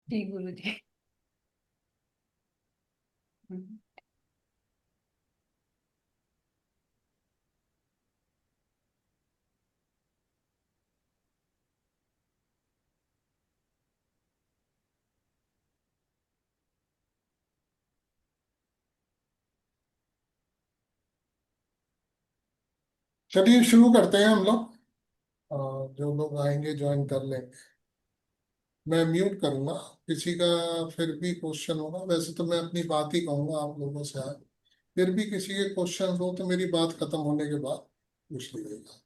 जी गुरु जी। चलिए शुरू करते हैं हम लोग। जो लोग आएंगे ज्वाइन कर लेंगे। मैं म्यूट करूंगा। किसी का फिर भी क्वेश्चन होगा, वैसे तो मैं अपनी बात ही कहूंगा आप लोगों से आज। फिर भी किसी के क्वेश्चन हो तो मेरी बात खत्म होने के बाद पूछ लीजिएगा।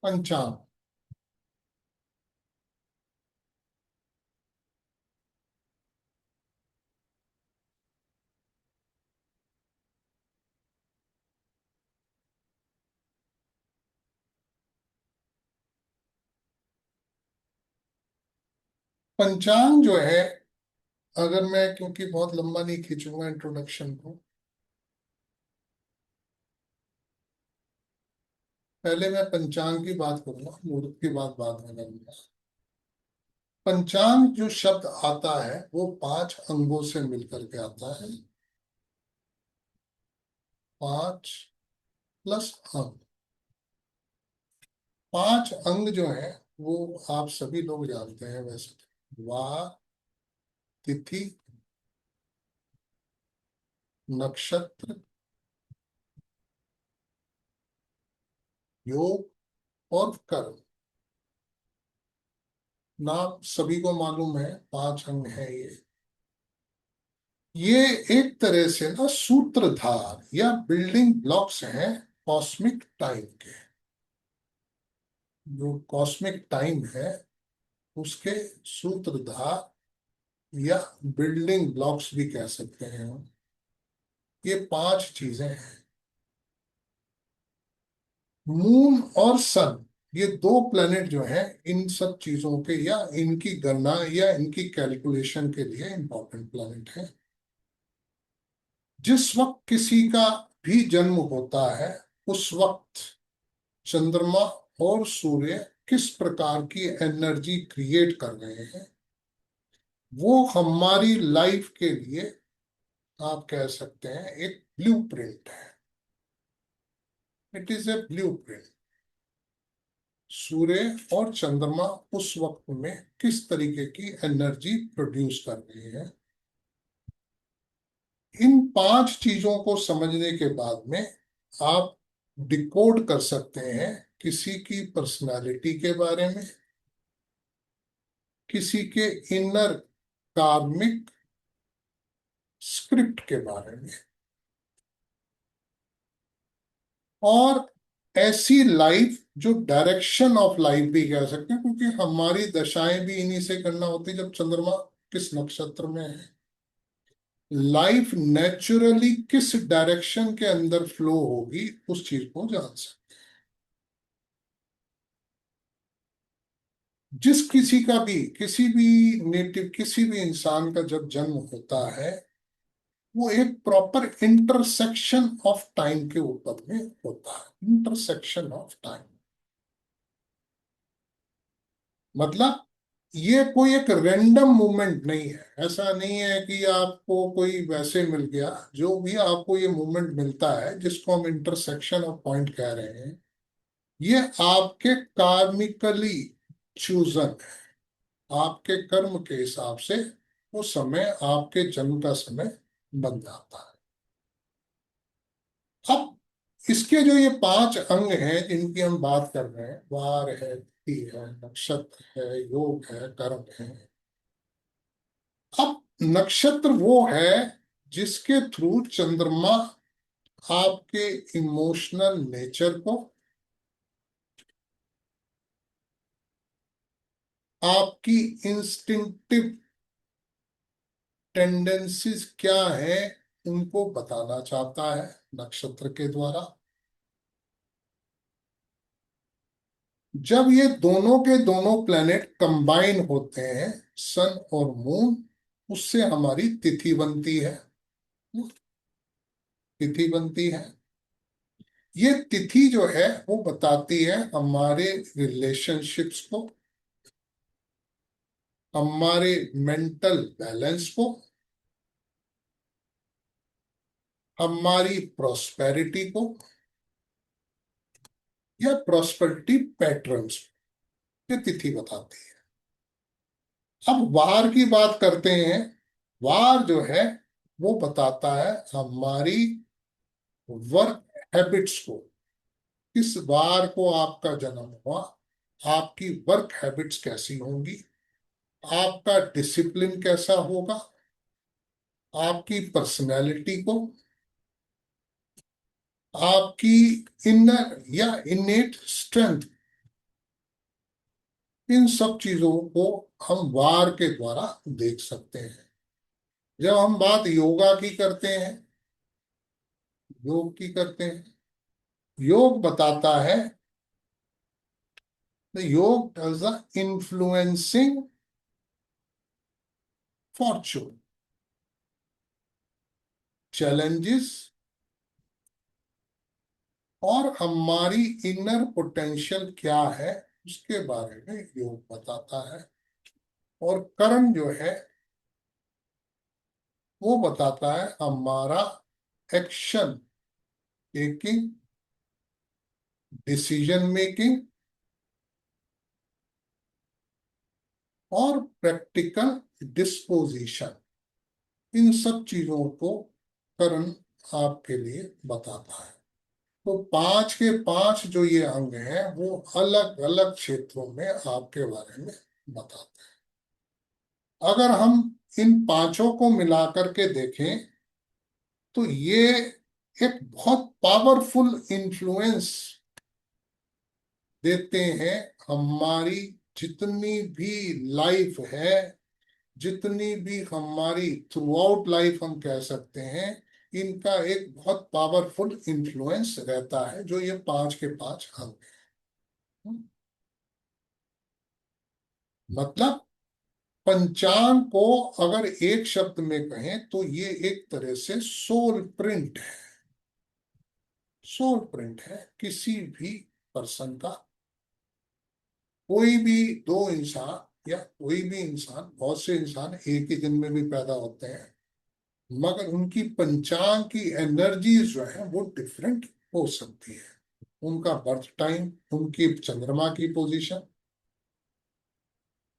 पंचांग। पंचांग जो है, अगर मैं, क्योंकि बहुत लंबा नहीं खींचूंगा इंट्रोडक्शन को, पहले मैं पंचांग की बात करूंगा, मुहूर्त की बात बाद में करूंगा। पंचांग जो शब्द आता है वो 5 अंगों से मिलकर के आता है। 5 + अंग। 5 अंग जो है वो आप सभी लोग जानते हैं वैसे तो। वार, तिथि, नक्षत्र, योग और कर्म। नाम सभी को मालूम है, 5 अंग है ये। ये एक तरह से ना सूत्रधार या बिल्डिंग ब्लॉक्स हैं कॉस्मिक टाइम के। जो कॉस्मिक टाइम है उसके सूत्रधार या बिल्डिंग ब्लॉक्स भी कह सकते हैं हम। ये 5 चीजें हैं। मून और सन, ये 2 प्लेनेट जो हैं, इन सब चीजों के या इनकी गणना या इनकी कैलकुलेशन के लिए इंपॉर्टेंट प्लेनेट है। जिस वक्त किसी का भी जन्म होता है उस वक्त चंद्रमा और सूर्य किस प्रकार की एनर्जी क्रिएट कर रहे हैं, वो हमारी लाइफ के लिए आप कह सकते हैं एक ब्लूप्रिंट है। It is a blueprint. सूर्य और चंद्रमा उस वक्त में किस तरीके की एनर्जी प्रोड्यूस कर रहे हैं, इन 5 चीजों को समझने के बाद में आप डिकोड कर सकते हैं किसी की पर्सनालिटी के बारे में, किसी के इनर कार्मिक स्क्रिप्ट के बारे में, और ऐसी लाइफ जो डायरेक्शन ऑफ लाइफ भी कह सकते हैं, क्योंकि हमारी दशाएं भी इन्हीं से करना होती है। जब चंद्रमा किस नक्षत्र में है, लाइफ नेचुरली किस डायरेक्शन के अंदर फ्लो होगी, उस चीज को जान सकते हैं। जिस किसी का भी, किसी भी नेटिव, किसी भी इंसान का जब जन्म होता है वो एक प्रॉपर इंटरसेक्शन ऑफ टाइम के ऊपर में होता है। इंटरसेक्शन ऑफ टाइम मतलब ये कोई एक रैंडम मूवमेंट नहीं है। ऐसा नहीं है कि आपको कोई वैसे मिल गया। जो भी आपको ये मूवमेंट मिलता है जिसको हम इंटरसेक्शन ऑफ पॉइंट कह रहे हैं, ये आपके कार्मिकली चूजन है। आपके कर्म के हिसाब से वो समय आपके जन्म का समय बन जाता है। अब इसके जो ये 5 अंग हैं जिनकी हम बात कर रहे हैं, वार है, तिथि है, नक्षत्र है, योग है, कर्म है। अब नक्षत्र वो है जिसके थ्रू चंद्रमा आपके इमोशनल नेचर को, आपकी इंस्टिंक्टिव टेंडेंसीज क्या है उनको बताना चाहता है नक्षत्र के द्वारा। जब ये दोनों के दोनों प्लेनेट कंबाइन होते हैं, सन और मून, उससे हमारी तिथि बनती है। तिथि बनती है। ये तिथि जो है वो बताती है हमारे रिलेशनशिप्स को, हमारे मेंटल बैलेंस को, हमारी प्रॉस्पेरिटी को, या प्रॉस्पेरिटी पैटर्न्स, ये तिथि बताती है। अब वार की बात करते हैं। वार जो है वो बताता है हमारी वर्क हैबिट्स को। किस वार को आपका जन्म हुआ, आपकी वर्क हैबिट्स कैसी होंगी, आपका डिसिप्लिन कैसा होगा, आपकी पर्सनैलिटी को, आपकी इनर या इनेट स्ट्रेंथ, इन सब चीजों को हम वार के द्वारा देख सकते हैं। जब हम बात योगा की करते हैं, योग की करते हैं, योग बताता है, the योग does the influencing fortune, challenges और हमारी इनर पोटेंशियल क्या है उसके बारे में योग बताता है। और कर्म जो है वो बताता है हमारा एक्शन टेकिंग, डिसीजन मेकिंग और प्रैक्टिकल डिस्पोजिशन। इन सब चीजों को कर्म आपके लिए बताता है। तो पांच के पांच जो ये अंग हैं वो अलग अलग क्षेत्रों में आपके बारे में बताते हैं। अगर हम इन पांचों को मिलाकर के देखें तो ये एक बहुत पावरफुल इन्फ्लुएंस देते हैं हमारी जितनी भी लाइफ है, जितनी भी हमारी थ्रू आउट लाइफ हम कह सकते हैं। इनका एक बहुत पावरफुल इन्फ्लुएंस रहता है जो ये पांच के पांच अंग हैं। मतलब पंचांग को अगर एक शब्द में कहें तो ये एक तरह से सोल प्रिंट है। सोल प्रिंट है किसी भी पर्सन का। कोई भी दो इंसान या कोई भी इंसान, बहुत से इंसान एक ही दिन में भी पैदा होते हैं, मगर उनकी पंचांग की एनर्जीज जो है वो डिफरेंट हो सकती है। उनका बर्थ टाइम, उनकी चंद्रमा की पोजीशन।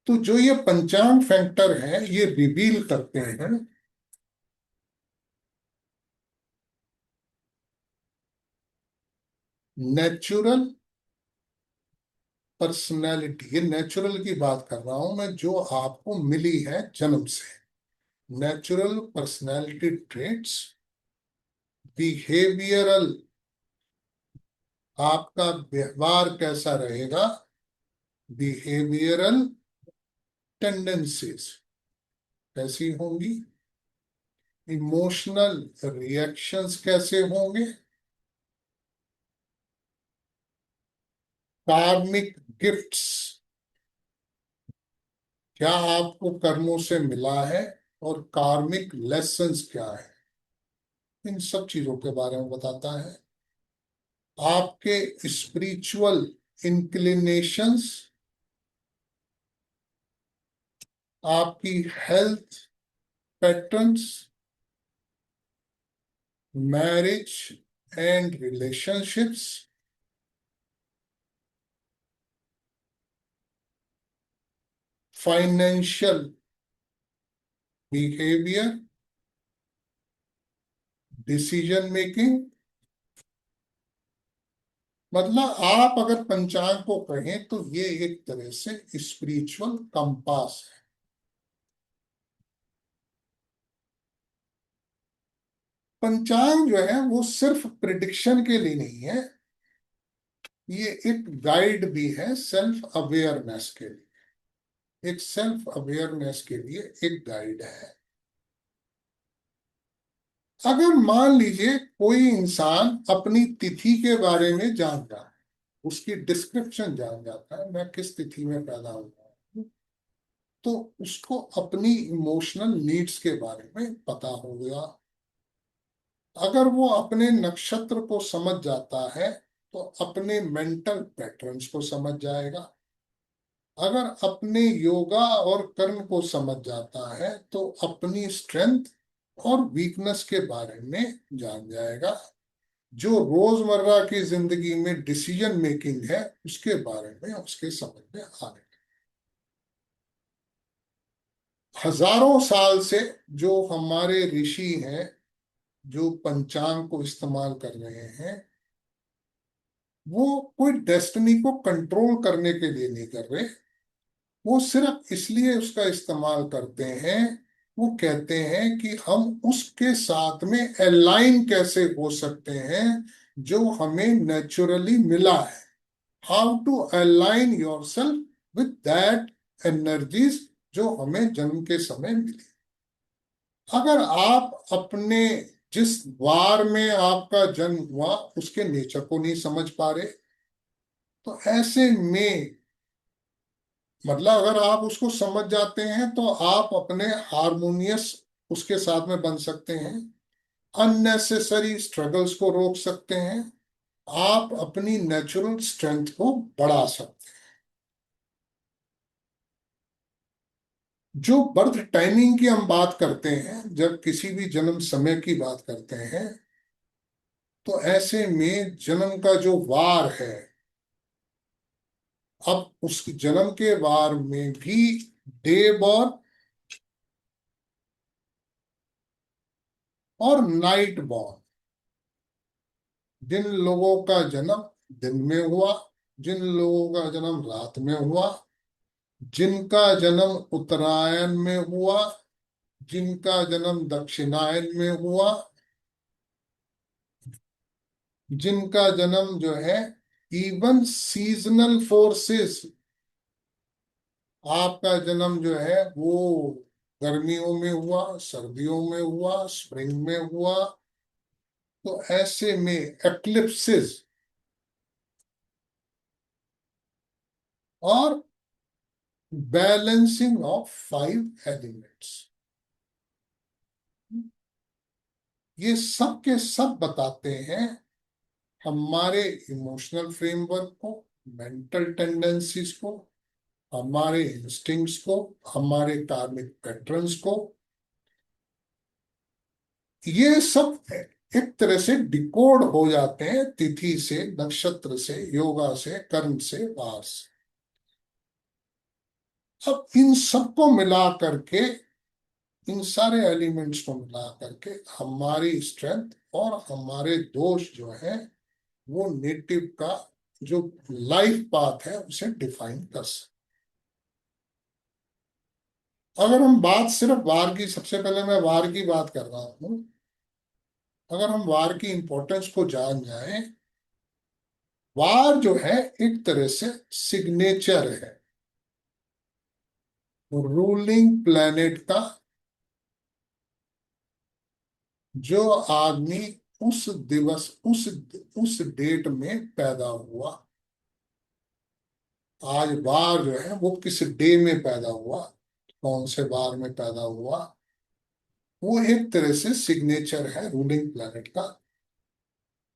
तो जो ये पंचांग फैक्टर है ये रिवील करते हैं नेचुरल पर्सनैलिटी। ये नेचुरल की बात कर रहा हूं मैं, जो आपको मिली है जन्म से। नेचुरल पर्सनैलिटी ट्रेट्स, बिहेवियरल, आपका व्यवहार कैसा रहेगा, बिहेवियरल टेंडेंसीज कैसी होंगी, इमोशनल रिएक्शंस कैसे होंगे, कार्मिक गिफ्ट्स क्या आपको कर्मों से मिला है, और कार्मिक लेसन्स क्या है, इन सब चीजों के बारे में बताता है। आपके स्पिरिचुअल इंक्लिनेशंस, आपकी health patterns, marriage and relationships, financial behaviour, decision making. मतलब आप अगर पंचांग को कहें तो ये एक तरह से स्पिरिचुअल कंपास है। पंचांग जो है वो सिर्फ प्रिडिक्शन के लिए नहीं है, ये एक गाइड भी है सेल्फ अवेयरनेस के लिए। एक सेल्फ अवेयरनेस के लिए एक गाइड है। अगर मान लीजिए कोई इंसान अपनी तिथि के बारे में जान रहा है, उसकी डिस्क्रिप्शन जान जाता है, मैं किस तिथि में पैदा हुआ हूं, तो उसको अपनी इमोशनल नीड्स के बारे में पता हो गया। अगर वो अपने नक्षत्र को समझ जाता है तो अपने मेंटल पैटर्न्स को समझ जाएगा। अगर अपने योगा और कर्म को समझ जाता है तो अपनी स्ट्रेंथ और वीकनेस के बारे में जान जाएगा। जो रोजमर्रा की जिंदगी में डिसीजन मेकिंग है उसके बारे में उसके समझ में आने। हजारों साल से जो हमारे ऋषि हैं, जो पंचांग को इस्तेमाल कर रहे हैं, वो कोई डेस्टिनी को कंट्रोल करने के लिए नहीं कर रहे। वो सिर्फ इसलिए उसका इस्तेमाल करते हैं, वो कहते हैं कि हम उसके साथ में अलाइन कैसे हो सकते हैं जो हमें नेचुरली मिला है। How to align yourself with that energies जो हमें जन्म के समय मिली। अगर आप अपने जिस वार में आपका जन्म हुआ उसके नेचर को नहीं समझ पा रहे, तो ऐसे में मतलब अगर आप उसको समझ जाते हैं तो आप अपने हारमोनियस उसके साथ में बन सकते हैं, अननेसेसरी स्ट्रगल्स को रोक सकते हैं, आप अपनी नेचुरल स्ट्रेंथ को बढ़ा सकते हैं। जो बर्थ टाइमिंग की हम बात करते हैं, जब किसी भी जन्म समय की बात करते हैं, तो ऐसे में जन्म का जो वार है, अब उस जन्म के वार में भी डे बॉर्न और नाइट बॉर्न, जिन लोगों का जन्म दिन में हुआ, जिन लोगों का जन्म रात में हुआ, जिनका जन्म उत्तरायण में हुआ, जिनका जन्म दक्षिणायन में हुआ, जिनका जन्म जो है, इवन सीजनल फोर्सेस, आपका जन्म जो है वो गर्मियों में हुआ, सर्दियों में हुआ, स्प्रिंग में हुआ, तो ऐसे में एक्लिप्सिस और बैलेंसिंग ऑफ 5 एलिमेंट्स, ये सब के सब बताते हैं हमारे इमोशनल फ्रेमवर्क को, मेंटल टेंडेंसीज को, हमारे इंस्टिंक्ट्स को, हमारे कार्मिक पैटर्न्स को। ये सब एक तरह से डिकोड हो जाते हैं तिथि से, नक्षत्र से, योगा से, कर्म से, वार से। अब इन सबको मिला करके, इन सारे एलिमेंट्स को मिला करके हमारी स्ट्रेंथ और हमारे दोष जो है वो नेटिव का जो लाइफ पाथ है उसे डिफाइन कर सकते। अगर हम बात सिर्फ वार की, सबसे पहले मैं वार की बात कर रहा हूं, अगर हम वार की इंपॉर्टेंस को जान जाएं, वार जो है एक तरह से सिग्नेचर है रूलिंग प्लेनेट का। जो आदमी उस दिवस उस डेट में पैदा हुआ, आज वार जो है वो किस डे में पैदा हुआ, कौन से वार में पैदा हुआ, वो एक तरह से सिग्नेचर है रूलिंग प्लेनेट का।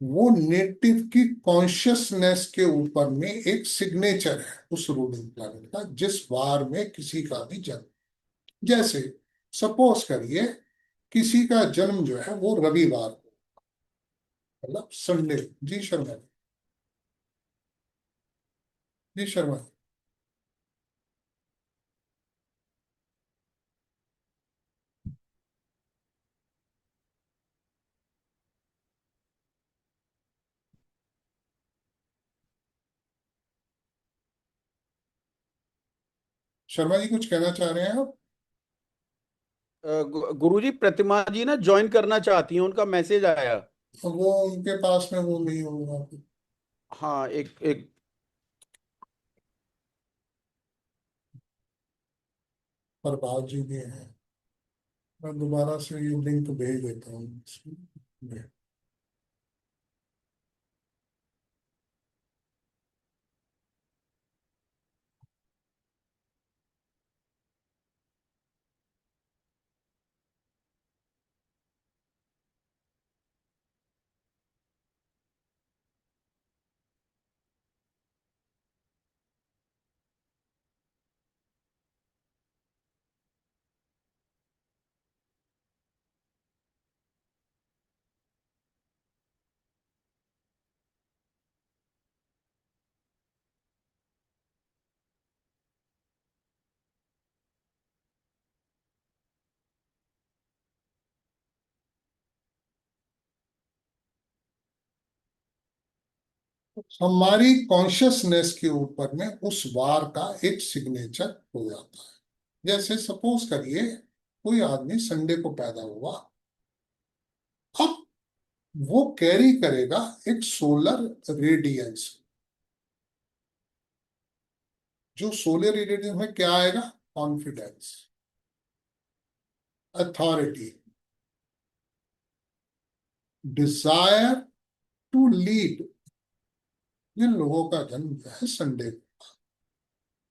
वो नेटिव की कॉन्शियसनेस के ऊपर में एक सिग्नेचर है उस रूलिंग प्लेनेट का, जिस वार में किसी का भी जन्म। जैसे सपोज करिए किसी का जन्म जो है वो रविवार को, मतलब संडे। जी शर्मा, जी शर्मा, शर्मा जी कुछ कहना चाह रहे हैं आप? गुरुजी, प्रतिमा जी ना ज्वाइन करना चाहती हैं, उनका मैसेज आया। वो उनके पास में वो नहीं होगा। हाँ, एक एक प्रभाव जी भी हैं। मैं दोबारा से ये लिंक भेज देता हूँ इसमें। हमारी कॉन्शियसनेस के ऊपर में उस वार का एक सिग्नेचर हो जाता है। जैसे सपोज करिए कोई आदमी संडे को पैदा हुआ, अब वो कैरी करेगा एक सोलर रेडियंस। जो सोलर रेडियंस में क्या आएगा? Confidence, authority, desire to lead. ये लोगों का जन्म है संडे को।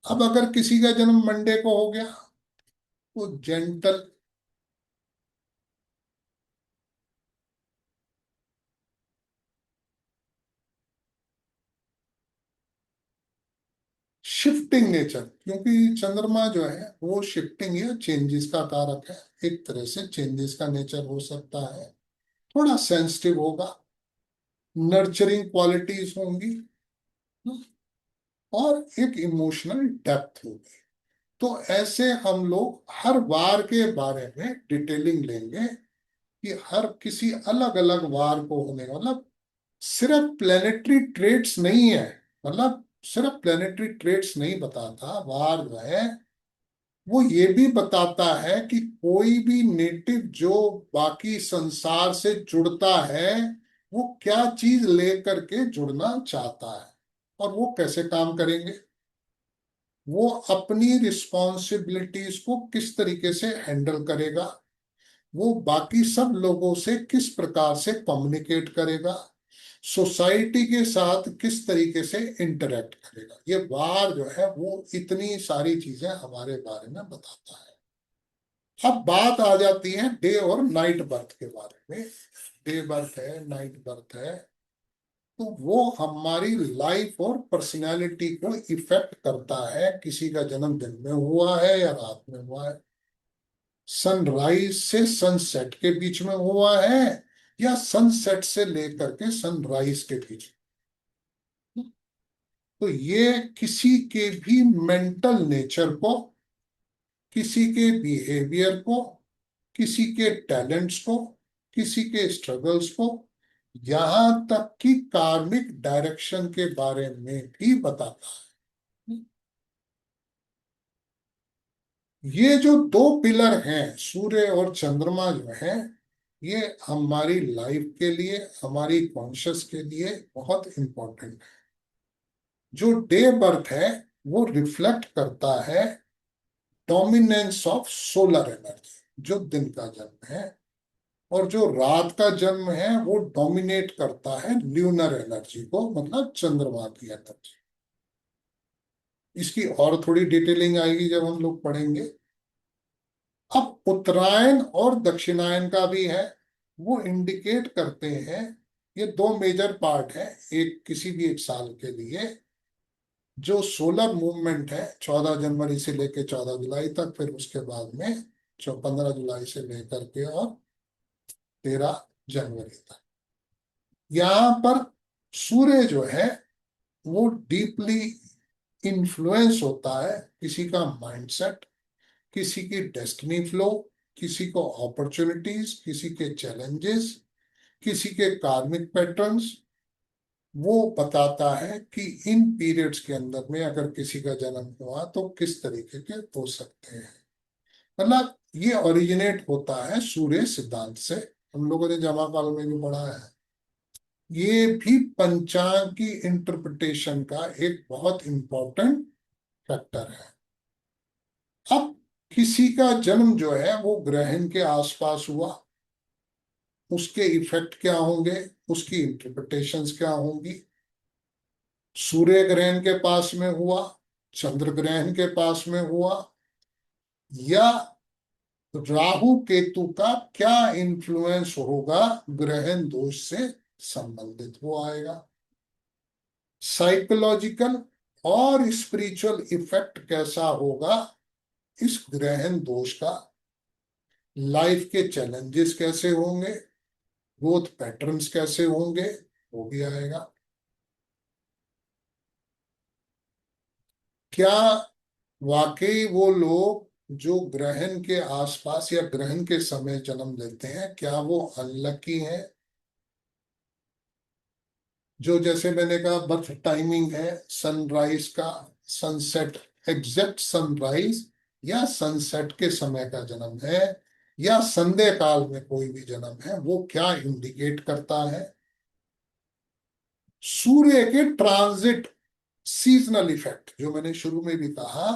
अब अगर किसी का जन्म मंडे को हो गया, वो जेंटल, शिफ्टिंग नेचर, क्योंकि चंद्रमा जो है वो शिफ्टिंग या चेंजेस का कारक है। एक तरह से चेंजेस का नेचर हो सकता है। थोड़ा सेंसिटिव होगा, नर्चरिंग क्वालिटीज होंगी, और एक इमोशनल डेप्थ होगी। तो ऐसे हम लोग हर वार के बारे में डिटेलिंग लेंगे कि हर किसी अलग अलग वार को होने, मतलब सिर्फ प्लेनेटरी ट्रेड्स नहीं है, मतलब सिर्फ प्लेनेटरी ट्रेड्स नहीं बताता वार जो है, वो ये भी बताता है कि कोई भी नेटिव जो बाकी संसार से जुड़ता है, वो क्या चीज लेकर के जुड़ना चाहता है और वो कैसे काम करेंगे, वो अपनी रिस्पॉन्सिबिलिटीज को किस तरीके से हैंडल करेगा, वो बाकी सब लोगों से किस प्रकार से कम्युनिकेट करेगा, सोसाइटी के साथ किस तरीके से इंटरेक्ट करेगा। ये वार जो है वो इतनी सारी चीजें हमारे बारे में बताता है। अब बात आ जाती है डे और नाइट बर्थ के बारे में। डे बर्थ है, नाइट बर्थ है, तो वो हमारी लाइफ और पर्सनालिटी को इफेक्ट करता है। किसी का जन्म दिन में हुआ है या रात में हुआ है, सनराइज से सनसेट के बीच में हुआ है या सनसेट से लेकर के सनराइज के बीच में। तो ये किसी के भी मेंटल नेचर को, किसी के बिहेवियर को, किसी के टैलेंट्स को, किसी के स्ट्रगल्स को, यहां तक कि कार्मिक डायरेक्शन के बारे में भी बताता है। ये जो दो पिलर हैं, सूर्य और चंद्रमा जो है, ये हमारी लाइफ के लिए, हमारी कॉन्शियस के लिए बहुत इंपॉर्टेंट है। जो डे बर्थ है वो रिफ्लेक्ट करता है डोमिनेंस ऑफ सोलर एनर्जी, जो दिन का जन्म है, और जो रात का जन्म है वो डोमिनेट करता है ल्यूनर एनर्जी को, मतलब चंद्रमा की एनर्जी। इसकी और थोड़ी डिटेलिंग आएगी जब हम लोग पढ़ेंगे। अब उत्तरायण और दक्षिणायन का भी है, वो इंडिकेट करते हैं। ये दो मेजर पार्ट है एक किसी भी एक साल के लिए। जो सोलर मूवमेंट है 14 जनवरी से लेकर 14 जुलाई तक, फिर उसके बाद में जो 15 जुलाई से लेकर के और 13 जनवरी तक, यहाँ पर सूर्य जो है वो डीपली इन्फ्लुएंस होता है किसी का माइंडसेट, किसी की डेस्टिनी फ्लो, किसी को अपॉर्चुनिटीज, किसी के चैलेंजेस, किसी के कार्मिक पैटर्न्स। वो बताता है कि इन पीरियड्स के अंदर में अगर किसी का जन्म हुआ तो किस तरीके के हो सकते हैं। मतलब ये ओरिजिनेट होता है सूर्य सिद्धांत से। हम लोगों ने जमा काल में भी पढ़ा है। ये भी पंचांग की इंटरप्रिटेशन का एक बहुत इंपॉर्टेंट फैक्टर है। अब किसी का जन्म जो है वो ग्रहण के आसपास हुआ, उसके इफेक्ट क्या होंगे, उसकी इंटरप्रिटेशंस क्या होंगी। सूर्य ग्रहण के पास में हुआ, चंद्र ग्रहण के पास में हुआ, या राहु केतु का क्या इन्फ्लुएंस होगा, ग्रहण दोष से संबंधित वो आएगा। साइकोलॉजिकल और स्पिरिचुअल इफेक्ट कैसा होगा इस ग्रहण दोष का, लाइफ के चैलेंजेस कैसे होंगे, ग्रोथ पैटर्न्स कैसे होंगे, वो भी आएगा। क्या वाकई वो लोग जो ग्रहण के आसपास या ग्रहण के समय जन्म लेते हैं, क्या वो अनलकी हैं? जो जैसे मैंने कहा बर्थ टाइमिंग है सनराइज का, सनसेट, एग्जैक्ट सनराइज या सनसेट के समय का जन्म है, या संध्या काल में कोई भी जन्म है, वो क्या इंडिकेट करता है? सूर्य के ट्रांजिट, सीजनल इफेक्ट जो मैंने शुरू में भी कहा,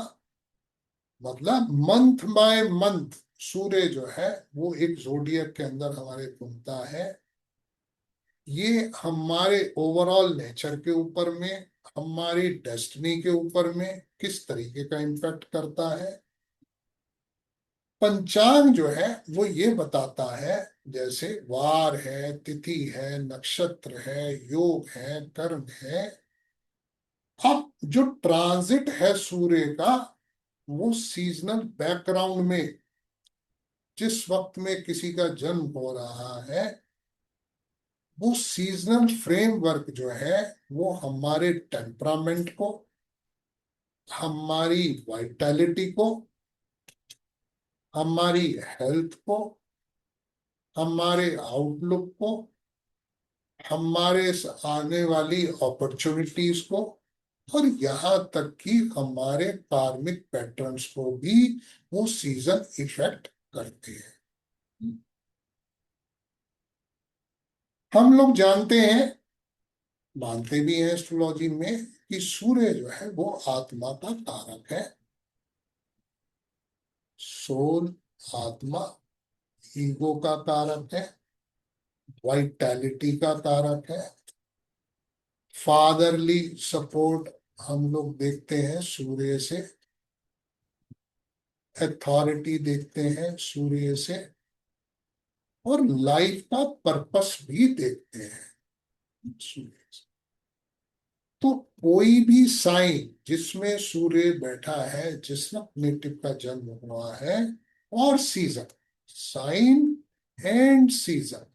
मतलब मंथ बाय मंथ सूर्य जो है वो एक जोडियक के अंदर हमारे घूमता है। ये हमारे ओवरऑल नेचर के ऊपर में, हमारी डेस्टिनी के ऊपर में किस तरीके का इम्पैक्ट करता है। पंचांग जो है वो ये बताता है, जैसे वार है, तिथि है, नक्षत्र है, योग है, कर्म है। अब जो ट्रांजिट है सूर्य का, वो सीजनल बैकग्राउंड में जिस वक्त में किसी का जन्म हो रहा है, वो सीजनल फ्रेमवर्क जो है वो हमारे टेम्परामेंट को, हमारी वाइटैलिटी को, हमारी हेल्थ को, हमारे आउटलुक को, हमारे आने वाली अपॉर्चुनिटीज को, और यहाँ तक कि हमारे कार्मिक पैटर्न्स को भी वो सीजन इफेक्ट करते हैं। हम लोग जानते हैं, मानते भी हैं एस्ट्रोलॉजी में, कि सूर्य जो है वो आत्मा का कारक है। सोल, आत्मा, ईगो का कारक है, वाइटैलिटी का कारक है। फादरली सपोर्ट हम लोग देखते हैं सूर्य से, अथॉरिटी देखते हैं सूर्य से, और लाइफ का पर्पस भी देखते हैं सूर्य से। तो कोई भी साइन जिसमें सूर्य बैठा है, जिस नेटिव का जन्म हुआ है, और सीजन, साइन एंड सीजन,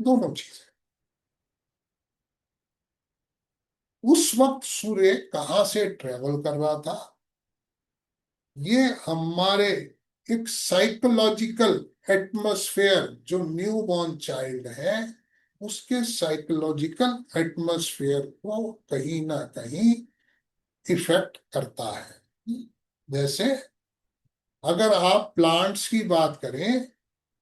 दोनों चीजें, उस वक्त सूर्य कहाँ से ट्रेवल कर रहा था, ये हमारे एक साइकोलॉजिकल एटमॉस्फेयर, जो न्यू बॉर्न चाइल्ड है उसके साइकोलॉजिकल एटमॉस्फेयर को कहीं ना कहीं इफेक्ट करता है। जैसे अगर आप प्लांट्स की बात करें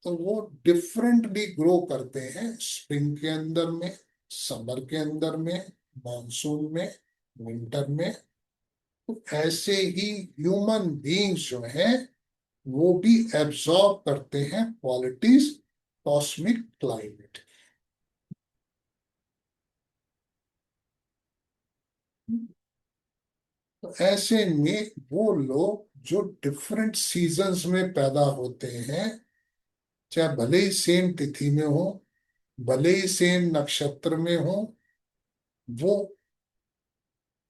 तो वो डिफरेंटली ग्रो करते हैं, स्प्रिंग के अंदर में, समर के अंदर में, मानसून में, विंटर में। तो ऐसे ही ह्यूमन बीइंग्स जो हैं वो भी एब्जॉर्ब करते हैं क्वालिटीज कॉस्मिक क्लाइमेट। तो ऐसे में वो लोग जो डिफरेंट सीजन्स में पैदा होते हैं, चाहे भले ही सेम तिथि में हो, भले ही सेम नक्षत्र में हो, वो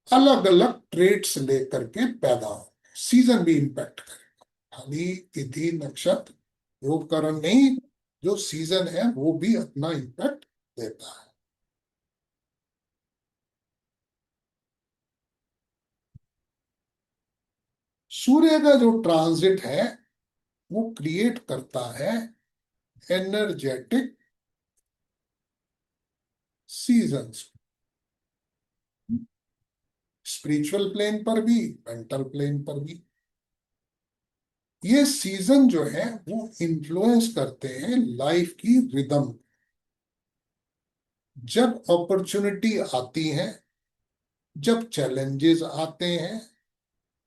अलग अलग ट्रेट्स लेकर के पैदा हो। सीजन भी इम्पैक्ट करेगा, खाली तिथि नक्षत्र योग करण नहीं, जो सीजन है वो भी अपना इम्पैक्ट देता है। सूर्य का जो ट्रांजिट है वो क्रिएट करता है एनर्जेटिक सीजन्स, स्पिरिचुअल प्लेन पर भी, मेंटल प्लेन पर भी। ये सीजन जो है वो इन्फ्लुएंस करते हैं लाइफ की रिदम। जब अपॉर्चुनिटी आती है, जब चैलेंजेस आते हैं,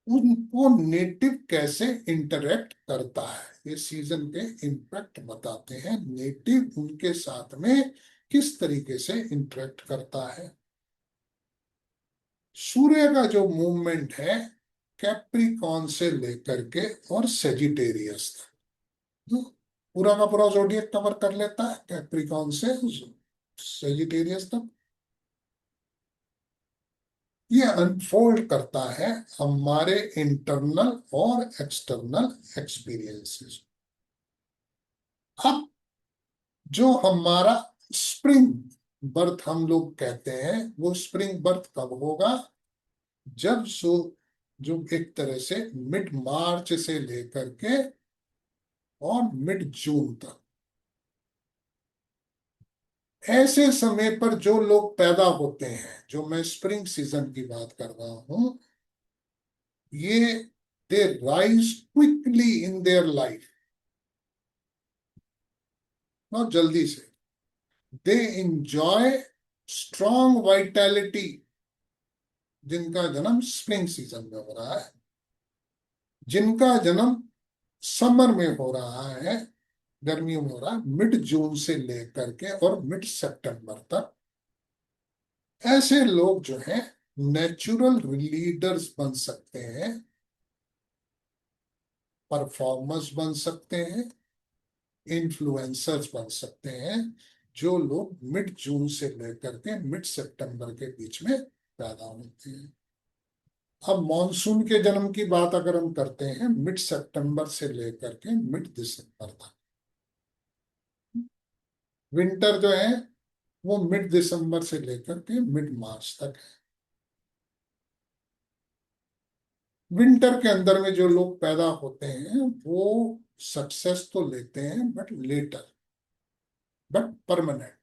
उनको नेटिव कैसे इंटरेक्ट करता है, ये सीजन के इम्पैक्ट बताते हैं। नेटिव उनके साथ में किस तरीके से इंटरेक्ट करता है। सूर्य का जो मूवमेंट है कैप्रिकॉन से लेकर के और सेजिटेरियस तक, पूरा का पूरा जोडियक कवर कर लेता है कैप्रिकॉन से सेजिटेरियस तक। ये अनफोल्ड करता है हमारे इंटरनल और एक्सटर्नल एक्सपीरियंसेस। अब जो हमारा स्प्रिंग बर्थ हम लोग कहते हैं, वो स्प्रिंग बर्थ कब होगा? जब जो एक तरह से मिड मार्च से लेकर के और मिड जून तक, ऐसे समय पर जो लोग पैदा होते हैं, जो मैं स्प्रिंग सीजन की बात कर रहा हूं, ये they rise quickly in their life, बहुत जल्दी से। दे इंजॉय स्ट्रॉन्ग वाइटैलिटी, जिनका जन्म स्प्रिंग सीजन में हो रहा है, जिनका जन्म समर में हो रहा है, गर्मियों में हो रहा है, मिड जून से लेकर के और मिड सितंबर तक, ऐसे लोग जो हैं नेचुरल लीडर्स बन सकते हैं, परफॉर्मर्स बन सकते हैं, इन्फ्लुएंसर्स बन सकते हैं, जो लोग मिड जून से लेकर के मिड सितंबर के बीच में पैदा होते हैं। अब मॉनसून के जन्म की बात अगर हम करते हैं, मिड सितंबर से लेकर के मिड दिसंबर तक। विंटर जो है वो मिड दिसंबर से लेकर के मिड मार्च तक है। विंटर के अंदर में जो लोग पैदा होते हैं वो सक्सेस तो लेते हैं, but later, but permanent.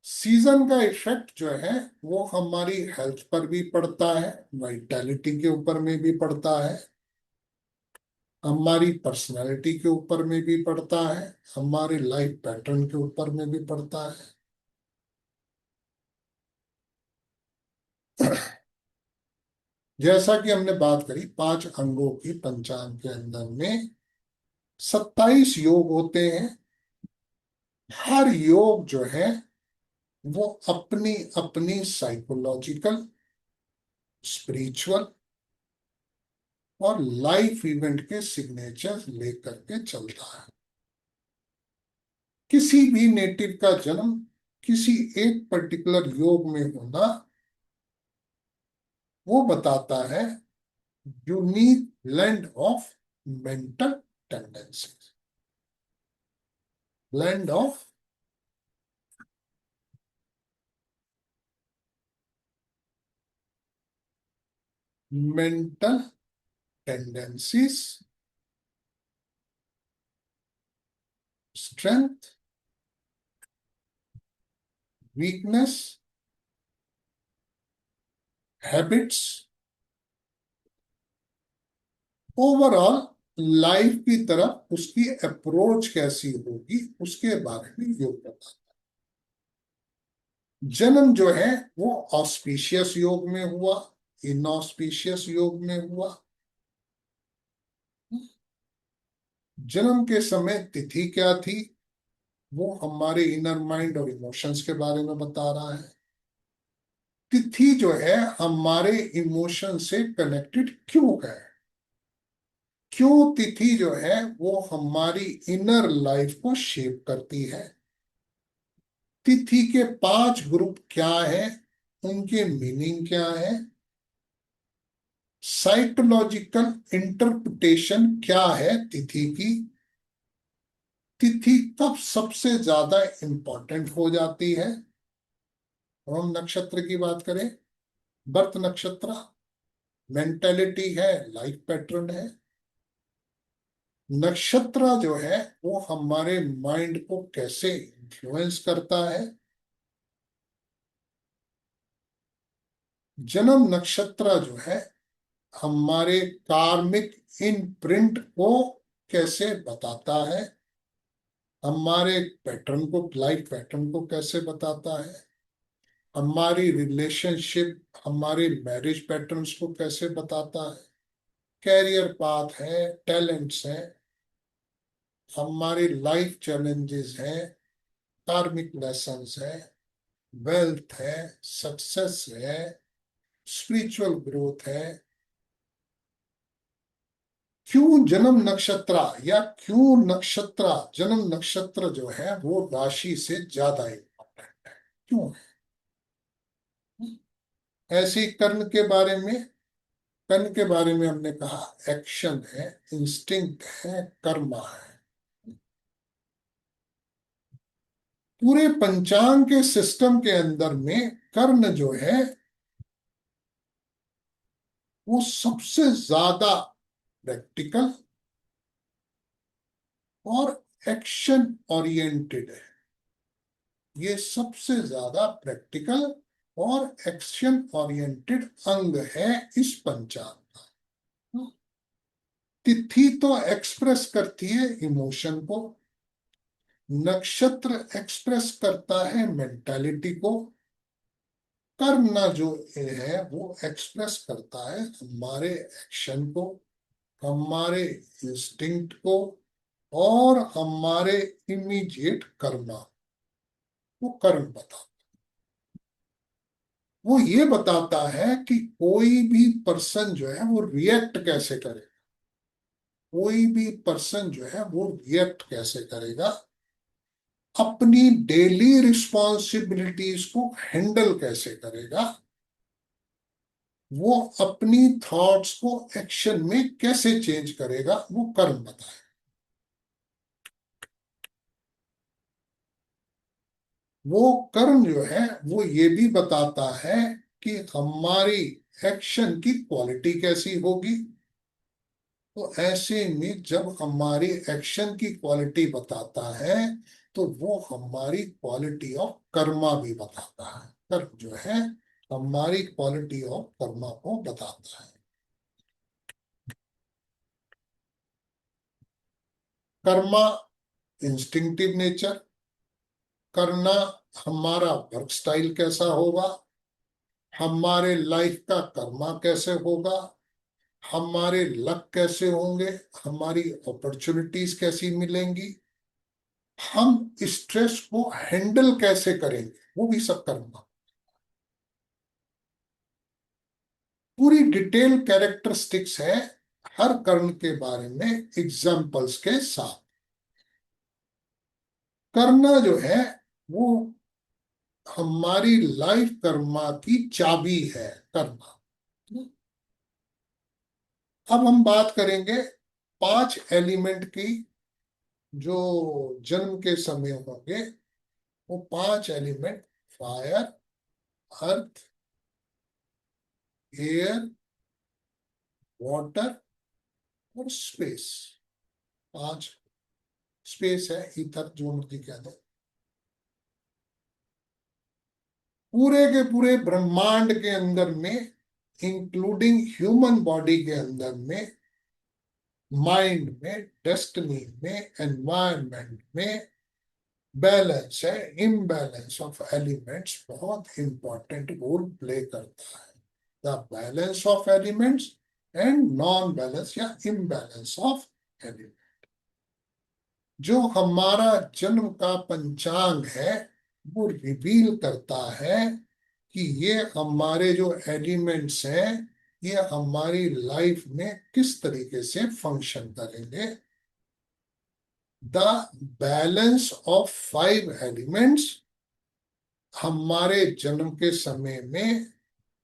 Season का इफेक्ट जो है वो हमारी हेल्थ पर भी पड़ता है, वाइटैलिटी के ऊपर में भी पड़ता है, हमारी पर्सनालिटी के ऊपर में भी पड़ता है, हमारे लाइफ पैटर्न के ऊपर में भी पड़ता है। जैसा कि हमने बात करी 5 अंगों की, पंचांग के अंदर में 27 योग होते हैं। हर योग जो है वो अपनी अपनी साइकोलॉजिकल, स्पिरिचुअल और लाइफ इवेंट के सिग्नेचर लेकर के चलता है। किसी भी नेटिव का जन्म किसी एक पर्टिकुलर योग में होना, वो बताता है unique blend of mental tendencies, blend of mental tendencies, strength, weakness, habits, overall life की तरफ उसकी अप्रोच कैसी होगी, उसके बारे में योग बताता है। जन्म जो है वो ऑस्पिशियस योग में हुआ, इनऑस्पिशियस योग में हुआ, जन्म के समय तिथि क्या थी, वो हमारे इनर माइंड और इमोशंस के बारे में बता रहा है। तिथि जो है हमारे इमोशन से कनेक्टेड क्यों है, क्यों तिथि जो है वो हमारी इनर लाइफ को शेप करती है। तिथि के 5 ग्रुप क्या है, उनके मीनिंग क्या है, साइकोलॉजिकल इंटरप्रिटेशन क्या है तिथि की, तिथि कब सबसे ज्यादा इंपॉर्टेंट हो जाती है। हम नक्षत्र की बात करें, बर्थ नक्षत्र मेंटेलिटी है, लाइफ पैटर्न है। नक्षत्र जो है वो हमारे माइंड को कैसे इन्फ्लुएंस करता है। जन्म नक्षत्र जो है हमारे कार्मिक इनप्रिंट को कैसे बताता है, हमारे पैटर्न को, लाइफ पैटर्न को कैसे बताता है। हमारी रिलेशनशिप, हमारे मैरिज पैटर्न्स को कैसे बताता है, कैरियर पाथ है, टैलेंट्स हैं, हमारी लाइफ चैलेंजेस हैं, कार्मिक लेसन्स है, वेल्थ है, सक्सेस है, स्पिरिचुअल ग्रोथ है। क्यों जन्म नक्षत्र, या क्यों नक्षत्र, जन्म नक्षत्र जो है वो राशि से ज्यादा इंपॉर्टेंट है, क्यों है? ऐसे ही कर्ण के बारे में, कर्ण के बारे में हमने कहा एक्शन है, इंस्टिंक्ट है, कर्मा है। पूरे पंचांग के सिस्टम के अंदर में कर्ण जो है वो सबसे ज्यादा प्रैक्टिकल और एक्शन ओरिएंटेड है। ये सबसे ज्यादा प्रैक्टिकल और एक्शन ओरिएंटेड अंग है इस पंचांग का। तिथि तो एक्सप्रेस करती है इमोशन को, नक्षत्र एक्सप्रेस करता है मेंटालिटी को, कर्म जो है वो एक्सप्रेस करता है हमारे एक्शन को, हमारे इंस्टिंक्ट को, और हमारे इमीडिएट कर्मा। वो कर्म बता, वो ये बताता है कि कोई भी पर्सन जो है वो रिएक्ट कैसे करे, कोई भी पर्सन जो है वो रिएक्ट कैसे करेगा, अपनी डेली रिस्पॉन्सिबिलिटीज को हैंडल कैसे करेगा, वो अपनी थॉट्स को एक्शन में कैसे चेंज करेगा, वो कर्म बताए। वो कर्म जो है वो ये भी बताता है कि हमारी एक्शन की क्वालिटी कैसी होगी। तो ऐसे में जब हमारी एक्शन की क्वालिटी बताता है तो वो हमारी क्वालिटी ऑफ कर्मा भी बताता है। कर्म जो है हमारी क्वालिटी ऑफ कर्मा को बताता है। कर्मा इंस्टिंक्टिव नेचर, करना हमारा वर्क स्टाइल कैसा होगा, हमारे लाइफ का कर्मा कैसे होगा, हमारे लक कैसे होंगे, हमारी अपॉर्चुनिटीज कैसी मिलेंगी, हम स्ट्रेस को हैंडल कैसे करेंगे, वो भी सब करना। पूरी डिटेल कैरेक्टरिस्टिक्स है हर कर्ण के बारे में एग्जाम्पल्स के साथ। करना जो है वो हमारी लाइफ कर्मा की चाबी है, कर्मा। अब हम बात करेंगे 5 एलिमेंट की जो जन्म के समय होंगे। वो 5 एलिमेंट, फायर, अर्थ, एयर, वाटर और स्पेस। 5, स्पेस है ईथर, जो मर्जी कह दो। पूरे के पूरे ब्रह्मांड के अंदर में, इंक्लूडिंग ह्यूमन बॉडी के अंदर में, माइंड में, डेस्टिनी में, एनवायरनमेंट में बैलेंस है, इम्बैलेंस ऑफ एलिमेंट्स बहुत इंपॉर्टेंट रोल प्ले करता है। The balance of elements and non balance या इम्बैलेंस ऑफ एलिमेंट। जो हमारा जन्म का पंचांग है वो रिवील करता है कि ये हमारे जो एलिमेंट्स हैं ये हमारी लाइफ में किस तरीके से फंक्शन करेंगे। द बैलेंस ऑफ 5 एलिमेंट्स हमारे जन्म के समय में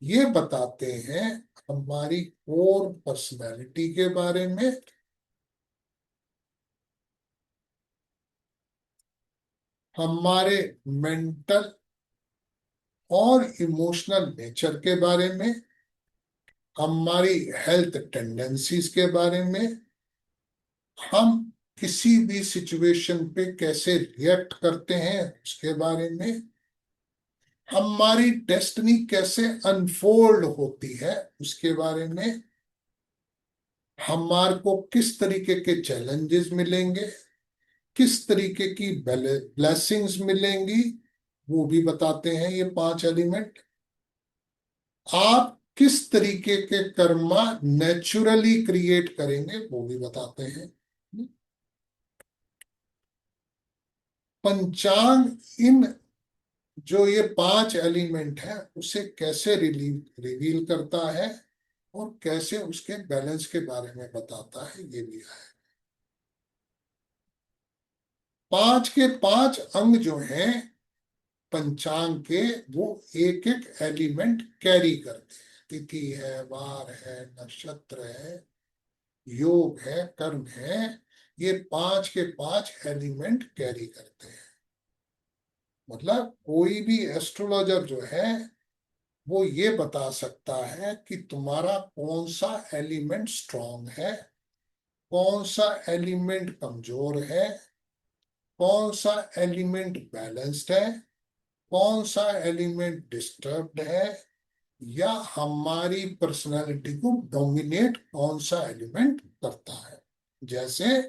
ये बताते हैं हमारी कोर पर्सनैलिटी के बारे में, हमारे मेंटल और इमोशनल नेचर के बारे में, हमारी हेल्थ टेंडेंसीज के बारे में, हम किसी भी सिचुएशन पे कैसे रिएक्ट करते हैं उसके बारे में, हमारी डेस्टिनी कैसे अनफोल्ड होती है उसके बारे में, हमारे को किस तरीके के चैलेंजेस मिलेंगे, किस तरीके की ब्लेसिंग्स मिलेंगी, वो भी बताते हैं ये 5 एलिमेंट। आप किस तरीके के कर्मा नेचुरली क्रिएट करेंगे वो भी बताते हैं। पंचांग इन जो ये 5 एलिमेंट है उसे कैसे रिवील करता है और कैसे उसके बैलेंस के बारे में बताता है ये भी है। 5 के 5 अंग जो हैं पंचांग के, वो एक एक एलिमेंट कैरी करते हैं। तिथि है, वार है, नक्षत्र है, योग है, कर्म है। ये 5 के 5 एलिमेंट कैरी करते हैं। मतलब कोई भी एस्ट्रोलॉजर जो है वो ये बता सकता है कि तुम्हारा कौन सा एलिमेंट स्ट्रांग है, कौन सा एलिमेंट कमजोर है, कौन सा एलिमेंट बैलेंस्ड है, कौन सा एलिमेंट डिस्टर्ब्ड है, या हमारी पर्सनालिटी को डोमिनेट कौन सा एलिमेंट करता है। जैसे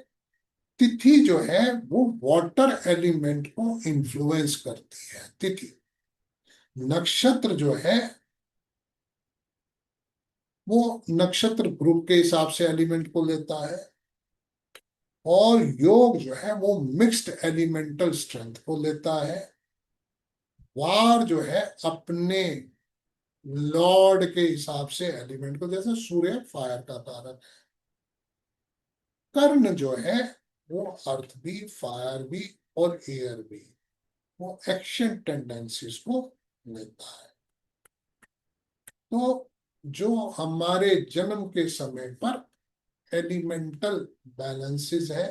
तिथि जो है वो वाटर एलिमेंट को इन्फ्लुएंस करती है तिथि। नक्षत्र जो है वो नक्षत्र ग्रुप के हिसाब से एलिमेंट को लेता है। और योग जो है वो मिक्स्ड एलिमेंटल स्ट्रेंथ को लेता है। वार जो है अपने लॉर्ड के हिसाब से एलिमेंट को, जैसे सूर्य फायर का कारक। कर्ण जो है वो अर्थ भी, फायर भी और एयर भी, वो एक्शन टेंडेंसीज को लेता है। तो जो हमारे जन्म के समय पर एलिमेंटल बैलेंसेस है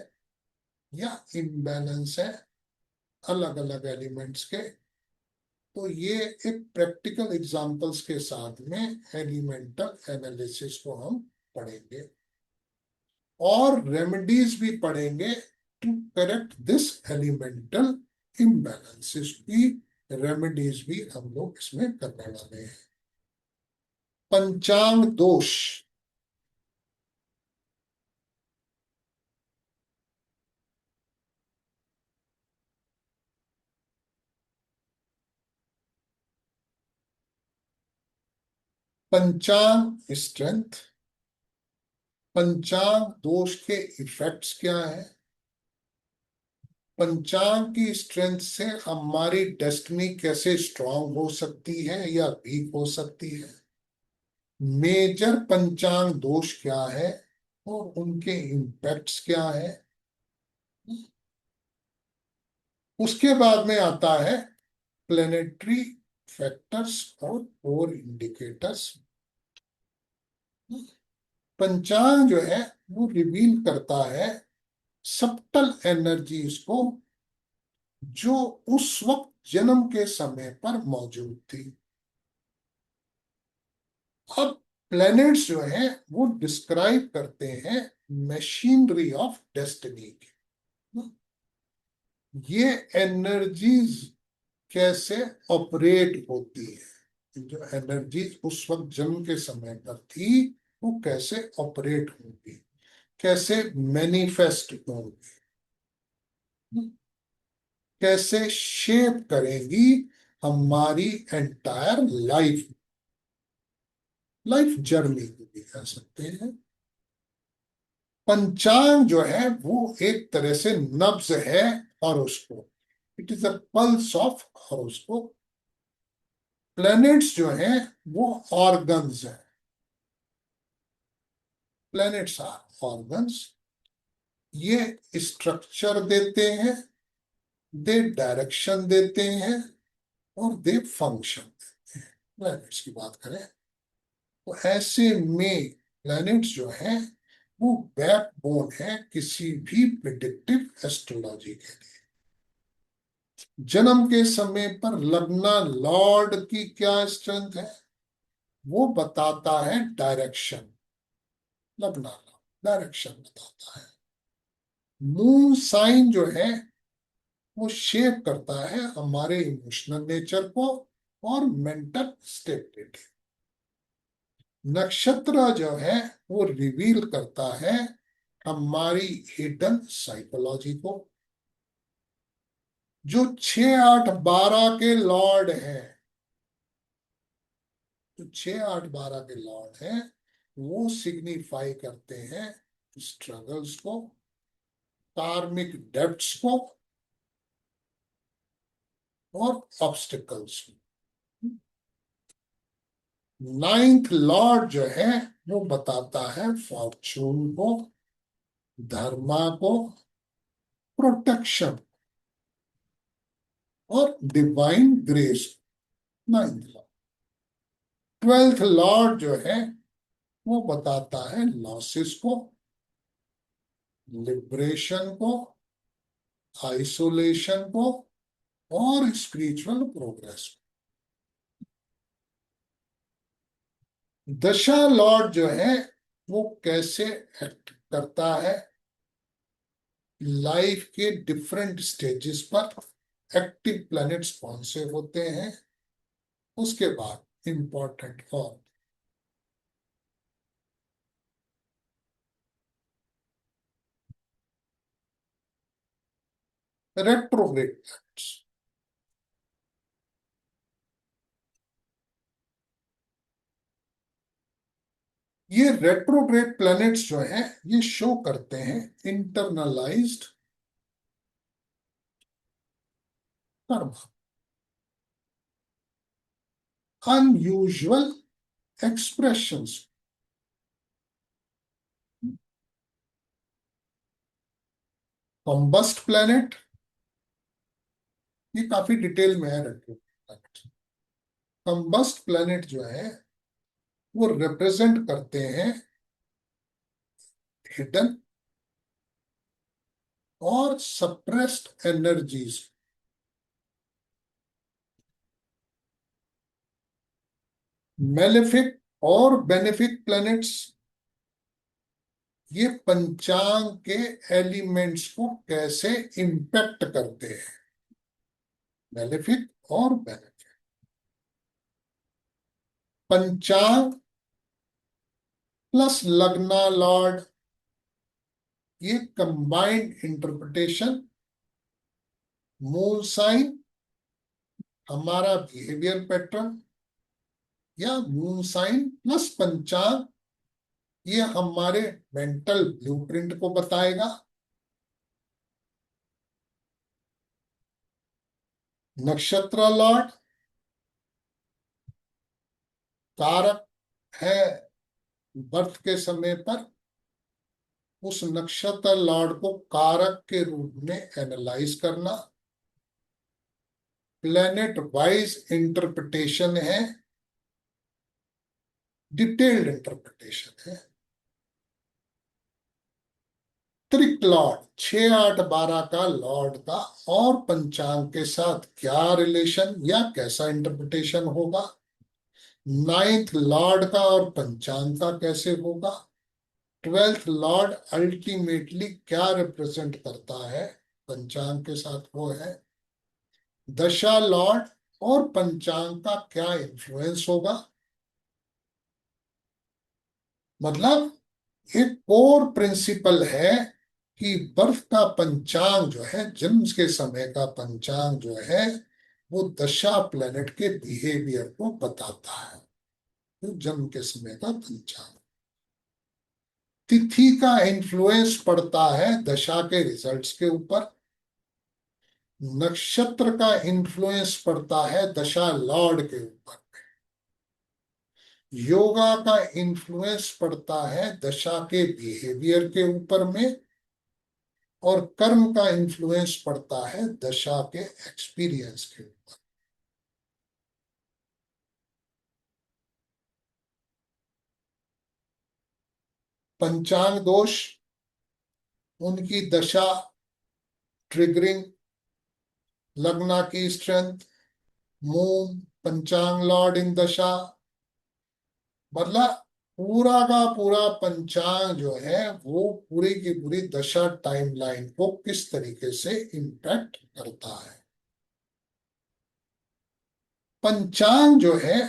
या इम्बैलेंस है अलग अलग एलिमेंट्स के, तो ये एक प्रैक्टिकल एग्जांपल्स के साथ में एलिमेंटल एनालिसिस को हम पढ़ेंगे और रेमेडीज भी पढ़ेंगे to correct this elemental imbalances की रेमेडीज भी हम लोग इसमें करने वाले हैं। पंचांग दोष। पंचांग स्ट्रेंथ, पंचांग दोष के इफेक्ट्स क्या है, पंचांग की स्ट्रेंथ से हमारी डेस्टिनी कैसे स्ट्रांग हो सकती है या वीक हो सकती है, मेजर पंचांग दोष क्या है और उनके इम्पैक्ट्स क्या है। उसके बाद में आता है प्लेनेटरी फैक्टर्स और इंडिकेटर्स। पंचांग जो है वो रिवील करता है सब्टल एनर्जीज को जो उस वक्त जन्म के समय पर मौजूद थी। अब प्लैनेट्स जो है वो डिस्क्राइब करते हैं मशीनरी ऑफ डेस्टिनी। ये एनर्जीज कैसे ऑपरेट होती है, जो एनर्जीज उस वक्त जन्म के समय पर थी वो कैसे ऑपरेट होंगी, कैसे मैनिफेस्ट होंगी, कैसे शेप करेंगी हमारी एंटायर लाइफ, लाइफ जर्नी को भी कह सकते हैं। पंचांग जो है वो एक तरह से नब्ज है horoscope, it is a pulse of horoscope. Planets जो हैं वो ऑर्गन्स हैं, प्लैनेट्स आर ऑर्गन्स। ये स्ट्रक्चर देते हैं, दे डायरेक्शन देते हैं और दे फंक्शन देते हैं। प्लैनेट्स की बात करें तो ऐसे में प्लैनेट्स जो हैं वो बैकबोन है किसी भी प्रिडिक्टिव एस्ट्रोलॉजी के लिए। जन्म के समय पर लगना लॉर्ड की क्या स्ट्रेंथ है वो बताता है डायरेक्शन। लगना डायरेक्शन बताता है। मून साइन जो है वो शेप करता है हमारे इमोशनल नेचर को और मेंटल स्टेबिलिटी। नक्षत्र जो है वो रिवील करता है हमारी हिडन साइकोलॉजी को। जो 6 8 12 के लॉर्ड हैं, जो 6 8 12 के लॉर्ड हैं, वो सिग्निफाई करते हैं स्ट्रगल्स को, कार्मिक डेब्ट्स को, और ऑब्स्टिकल्स को। नाइन्थ लॉर्ड जो है वो बताता है फॉर्चून को, धर्मा को, प्रोटेक्शन और divine grace. Ninth Lord. Twelfth Lord जो है वो बताता है लॉसेस को, लिबरेशन को, आइसोलेशन को और स्पिरिचुअल प्रोग्रेस को। दशा लॉर्ड जो है वो कैसे एक्ट करता है लाइफ के डिफरेंट स्टेजेस पर, एक्टिव प्लैनेट्स कौन से होते हैं, उसके बाद इंपॉर्टेंट और रेट्रोग्रेड प्लैनेट्स। ये रेट्रोग्रेड प्लैनेट्स जो है ये शो करते हैं इंटरनलाइज्ड कर्म, अनयूजुअल एक्सप्रेशंस। कॉम्बस्ट प्लैनेट, ये काफी डिटेल में है रेट्रोग्रेड प्लैनेट। कॉम्बस्ट प्लैनेट जो है वो रिप्रेजेंट करते हैं हिडन और सप्रेस्ड एनर्जीज। मेलेफिक और बेनिफिक प्लैनेट्स ये पंचांग के एलिमेंट्स को कैसे इंपैक्ट करते हैं, मेलेफिक और बेनिफिक। पंचांग प्लस लग्ना लॉर्ड, ये कंबाइंड इंटरप्रिटेशन। मून साइन हमारा बिहेवियर पैटर्न, या मून साइन प्लस पंचांग ये हमारे मेंटल ब्लूप्रिंट को बताएगा। नक्षत्र लॉर्ड कारक है बर्थ के समय पर, उस नक्षत्र लॉर्ड को कारक के रूप में एनालाइज करना। प्लेनेट वाइज इंटरप्रिटेशन है, डिटेल्ड इंटरप्रिटेशन है। त्रिक लॉर्ड 6 8 12 का लॉर्ड का और पंचांग के साथ क्या रिलेशन या कैसा इंटरप्रिटेशन होगा, नाइन्थ लॉर्ड का और पंचांग का कैसे होगा, ट्वेल्थ लॉर्ड अल्टीमेटली क्या रिप्रेजेंट करता है पंचांग के साथ, वो है दशा लॉर्ड और पंचांग का क्या इन्फ्लुएंस होगा। मतलब एक कोर प्रिंसिपल है कि बर्थ का पंचांग जो है, जन्म के समय का पंचांग जो है, वो दशा प्लेनेट के बिहेवियर को बताता है। तो जन्म के समय का पंचांग, तिथि का इन्फ्लुएंस पड़ता है दशा के रिजल्ट्स के ऊपर। नक्षत्र का इन्फ्लुएंस पड़ता है दशा लॉर्ड के ऊपर। योगा का इन्फ्लुएंस पड़ता है दशा के बिहेवियर के ऊपर में, और कर्म का इन्फ्लुएंस पड़ता है दशा के एक्सपीरियंस के ऊपर। पंचांग दोष, उनकी दशा ट्रिगरिंग, लग्ना की स्ट्रेंथ, मून पंचांग लॉर्ड इन दशा, मतलब पूरा का पूरा पंचांग जो है वो पूरी की पूरी दशा टाइमलाइन को किस तरीके से इम्पैक्ट करता है। पंचांग जो है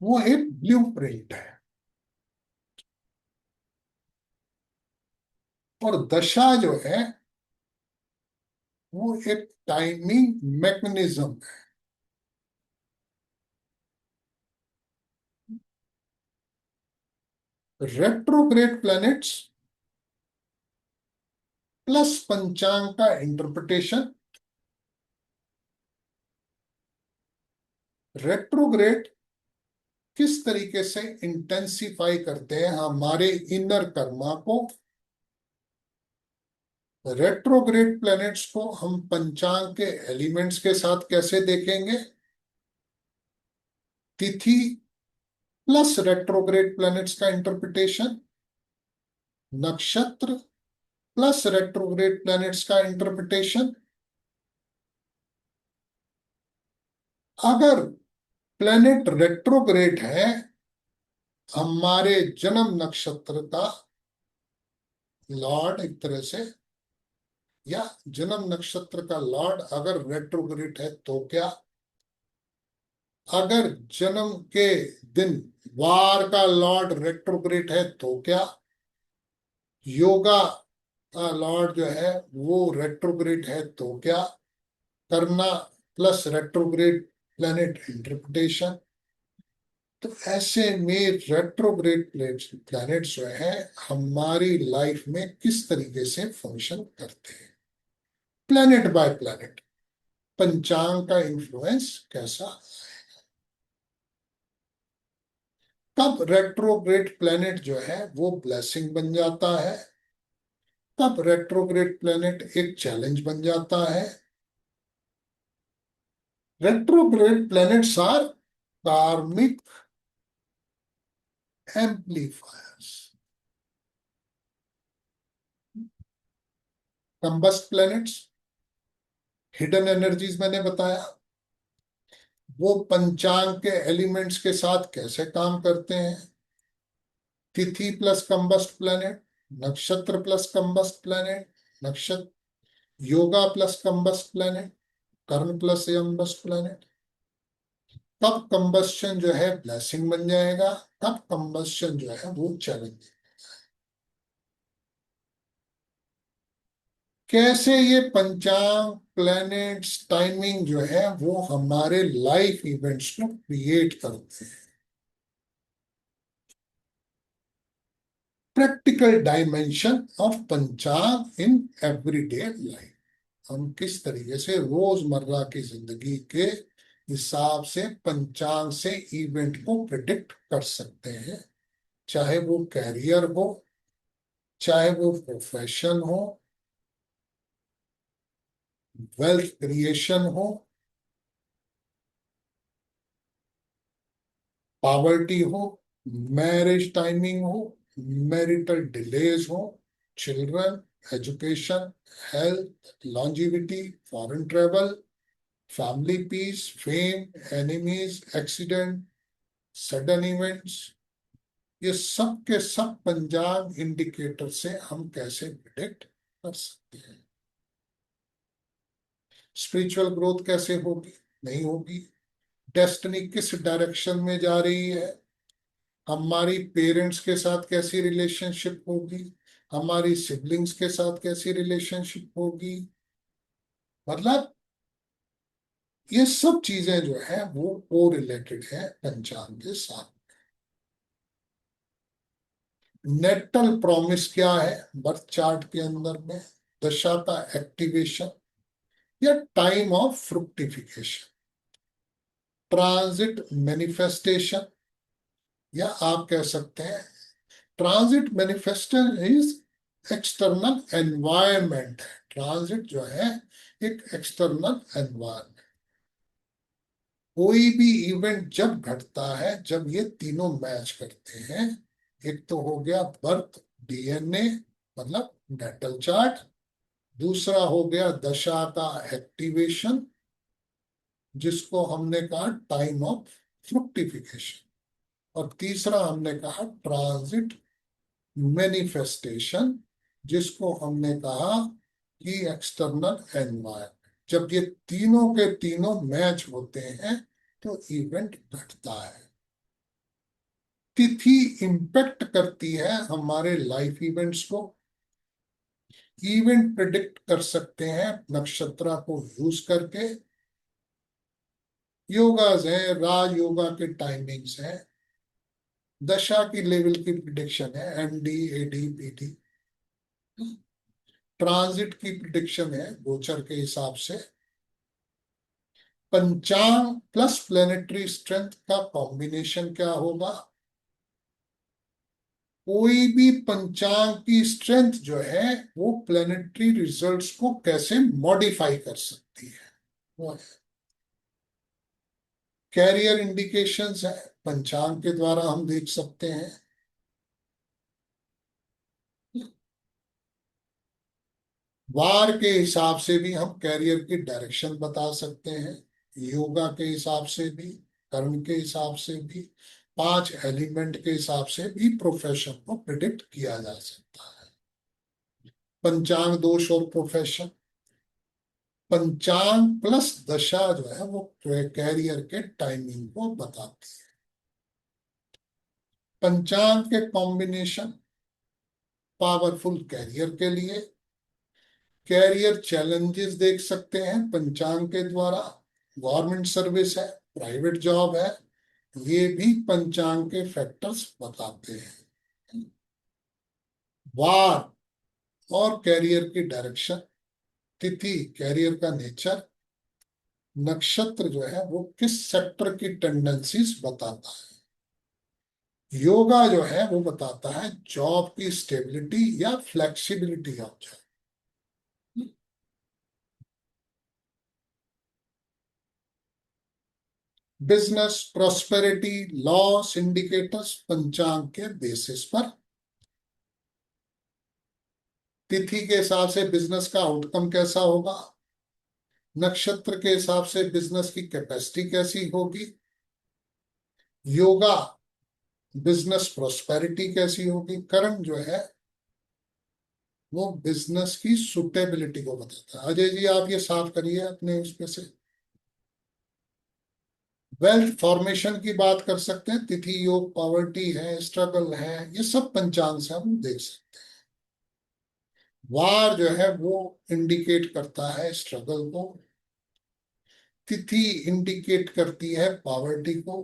वो एक ब्लूप्रिंट है। और दशा जो है वो एक टाइमिंग मैकेनिज्म है। रेट्रोग्रेड प्लैनेट्स प्लस पंचांग का इंटरप्रिटेशन। रेट्रोग्रेड किस तरीके से इंटेंसिफाई करते हैं हमारे इनर कर्मा को। रेट्रोग्रेड प्लैनेट्स को हम पंचांग के एलिमेंट्स के साथ कैसे देखेंगे। तिथि प्लस रेट्रोग्रेड प्लैनेट्स का इंटरप्रिटेशन, नक्षत्र प्लस रेट्रोग्रेड प्लैनेट्स का इंटरप्रिटेशन। अगर प्लैनेट रेट्रोग्रेड है हमारे जन्म नक्षत्र का लॉर्ड एक तरह से, या जन्म नक्षत्र का लॉर्ड अगर रेट्रोग्रेड है तो क्या। अगर जन्म के दिन वार का लॉर्ड रेट्रोग्रेड है तो क्या। योगा का लॉर्ड जो है वो रेट्रोग्रेड है तो क्या। करना प्लस रेट्रोग्रेड प्लैनेट इंटरप्रिटेशन। तो ऐसे में रेट्रोग्रेड प्लैनेट्स जो है हमारी लाइफ में किस तरीके से फंक्शन करते हैं, प्लैनेट बाय प्लैनेट पंचांग का इन्फ्लुएंस कैसा। कब रेट्रोग्रेड प्लैनेट जो है वो ब्लेसिंग बन जाता है, कब रेट्रोग्रेड प्लैनेट एक चैलेंज बन जाता है। रेट्रोग्रेड प्लैनेट्स आर कार्मिक amplifiers. Combust planets hidden energies मैंने बताया, वो पंचांग के एलिमेंट्स के साथ कैसे काम करते हैं। तिथि प्लस कंबस्ट प्लैनेट, नक्षत्र प्लस कंबस्ट प्लैनेट, नक्षत्र योगा प्लस कंबस्ट प्लैनेट, कर्ण प्लस कंबस्ट प्लैनेट। तब कंबस्शन जो है ब्लेसिंग बन जाएगा, तब कंबस्शन जो है वो चैलेंज। कैसे ये पंचांग प्लैनेट्स टाइमिंग जो है वो हमारे लाइफ इवेंट्स को क्रिएट करते हैं। प्रैक्टिकल डायमेंशन ऑफ पंचांग इन एवरीडे लाइफ। हम किस तरीके से रोजमर्रा की जिंदगी के हिसाब से पंचांग से इवेंट को प्रिडिक्ट कर सकते हैं, चाहे वो कैरियर हो, चाहे वो प्रोफेशन हो, वेल्थ क्रिएशन हो, पॉवर्टी हो, मैरिज टाइमिंग हो, मैरिटल डिलेज हो, children, education, health, longevity, foreign travel, family peace, fame, enemies, accident, sudden events. ये सब के सब पंचांग इंडिकेटर से हम कैसे प्रिडिक्ट कर सकते हैं। स्पिरिचुअल ग्रोथ कैसे होगी, नहीं होगी। डेस्टिनी किस डायरेक्शन में जा रही है, हमारी पेरेंट्स के साथ कैसी रिलेशनशिप होगी, हमारी सिबलिंग्स के साथ कैसी रिलेशनशिप होगी। मतलब ये सब चीजें जो है वो को रिलेटेड है पंचांग के साथ। नेटल प्रॉमिस क्या है बर्थ चार्ट के अंदर में, दशा का एक्टिवेशन या टाइम ऑफ फ्रुक्टिफिकेशन, ट्रांजिट मैनिफेस्टेशन, या आप कह सकते हैं transit manifestation is external environment. Transit जो है एक एक्सटर्नल एनवायरमेंट। कोई भी इवेंट जब घटता है जब ये तीनों मैच करते हैं, एक तो हो गया बर्थ डीएनए मतलब नेटल चार्ट, दूसरा हो गया दशा का एक्टिवेशन जिसको हमने कहा टाइम ऑफ फ्रुक्टिफिकेशन, और तीसरा हमने कहा ट्रांजिट मैनिफेस्टेशन जिसको हमने कहा कि एक्सटर्नल एनवायरमेंट। जब ये तीनों के तीनों मैच होते हैं तो इवेंट घटता है। तिथि इंपैक्ट करती है हमारे लाइफ इवेंट्स को। इवेंट प्रिडिक्ट कर सकते हैं नक्षत्र को यूज करके। योगाज है, राज योगा के टाइमिंग्स हैं, दशा की लेवल की प्रिडिक्शन है, एमडी एडी पीडी। ट्रांजिट की प्रिडिक्शन है गोचर के हिसाब से। पंचांग प्लस प्लेनेटरी स्ट्रेंथ का कॉम्बिनेशन क्या होगा। कोई भी पंचांग की स्ट्रेंथ जो है वो प्लेनेटरी रिजल्ट्स को कैसे मॉडिफाई कर सकती है, वो है। कैरियर इंडिकेशंस है, पंचांग के द्वारा हम देख सकते हैं। वार के हिसाब से भी हम कैरियर की डायरेक्शन बता सकते हैं, योगा के हिसाब से भी, कर्म के हिसाब से भी, पांच एलिमेंट के हिसाब से भी प्रोफेशन को प्रिडिक्ट किया जा सकता है। पंचांग दोष और प्रोफेशन। पंचांग प्लस दशा जो है वो कैरियर के टाइमिंग को बताती है। पंचांग के कॉम्बिनेशन पावरफुल कैरियर के लिए। कैरियर चैलेंजेस देख सकते हैं पंचांग के द्वारा। गवर्नमेंट सर्विस है, प्राइवेट जॉब है, ये भी पंचांग के फैक्टर्स बताते हैं। वार और कैरियर की डायरेक्शन, तिथि कैरियर का नेचर, नक्षत्र जो है वो किस सेक्टर की टेंडेंसीज बताता है। योगा जो है वो बताता है जॉब की स्टेबिलिटी या flexibility of job. Business prosperity loss indicators पंचांग के बेसिस पर। तिथि के हिसाब से बिजनेस का आउटकम कैसा होगा, नक्षत्र के हिसाब से बिजनेस की कैपेसिटी कैसी होगी, योगा बिजनेस प्रोस्पेरिटी कैसी होगी, कर्म जो है वो बिजनेस की सुटेबिलिटी को बताता है। अजय जी आप ये साफ करिए अपने उसमें से। वेल्थ फॉर्मेशन की बात कर सकते हैं, तिथि योग पॉवर्टी है, स्ट्रगल है, ये सब पंचांग से हम देख सकते हैं। वार जो है वो इंडिकेट करता है स्ट्रगल को, तिथि इंडिकेट करती है पॉवर्टी को,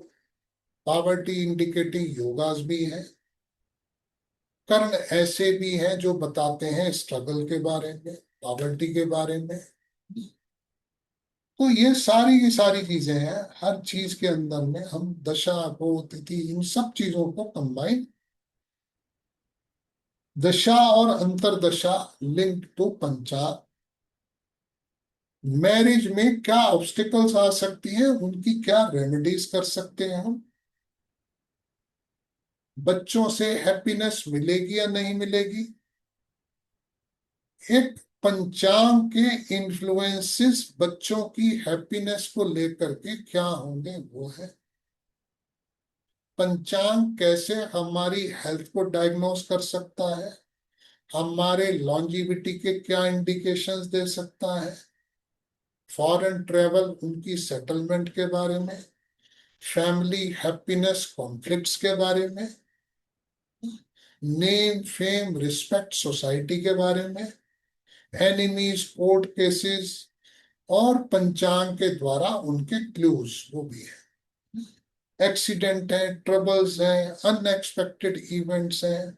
पॉवर्टी इंडिकेटिंग योगास भी है, कर्म ऐसे भी हैं जो बताते हैं स्ट्रगल के बारे में, पॉवर्टी के बारे में। तो ये सारी की सारी चीजें हैं, हर चीज के अंदर में हम दशा को तिथि इन सब चीजों को कंबाइन। दशा और अंतरदशा लिंक टू पंचांग। मैरिज में क्या ऑब्स्टिकल्स आ सकती है, उनकी क्या रेमेडीज कर सकते हैं हम। बच्चों से हैप्पीनेस मिलेगी या नहीं मिलेगी। एक पंचांग के इन्फ्लुएंसेस बच्चों की हैप्पीनेस को लेकर के क्या होंगे, वो है। पंचांग कैसे हमारी हेल्थ को डायग्नोस कर सकता है, हमारे लॉन्जिविटी के क्या इंडिकेशंस दे सकता है, फॉरेन ट्रेवल उनकी सेटलमेंट के बारे में, फैमिली हैप्पीनेस कॉन्फ्लिक्ट्स के बारे में, नेम फेम रिस्पेक्ट सोसाइटी के बारे में, एनिमीज कोर्ट केसेस, और पंचांग के द्वारा उनके क्लूज वो भी है। एक्सीडेंट है, ट्रबल्स हैं, अनएक्सपेक्टेड इवेंट्स हैं,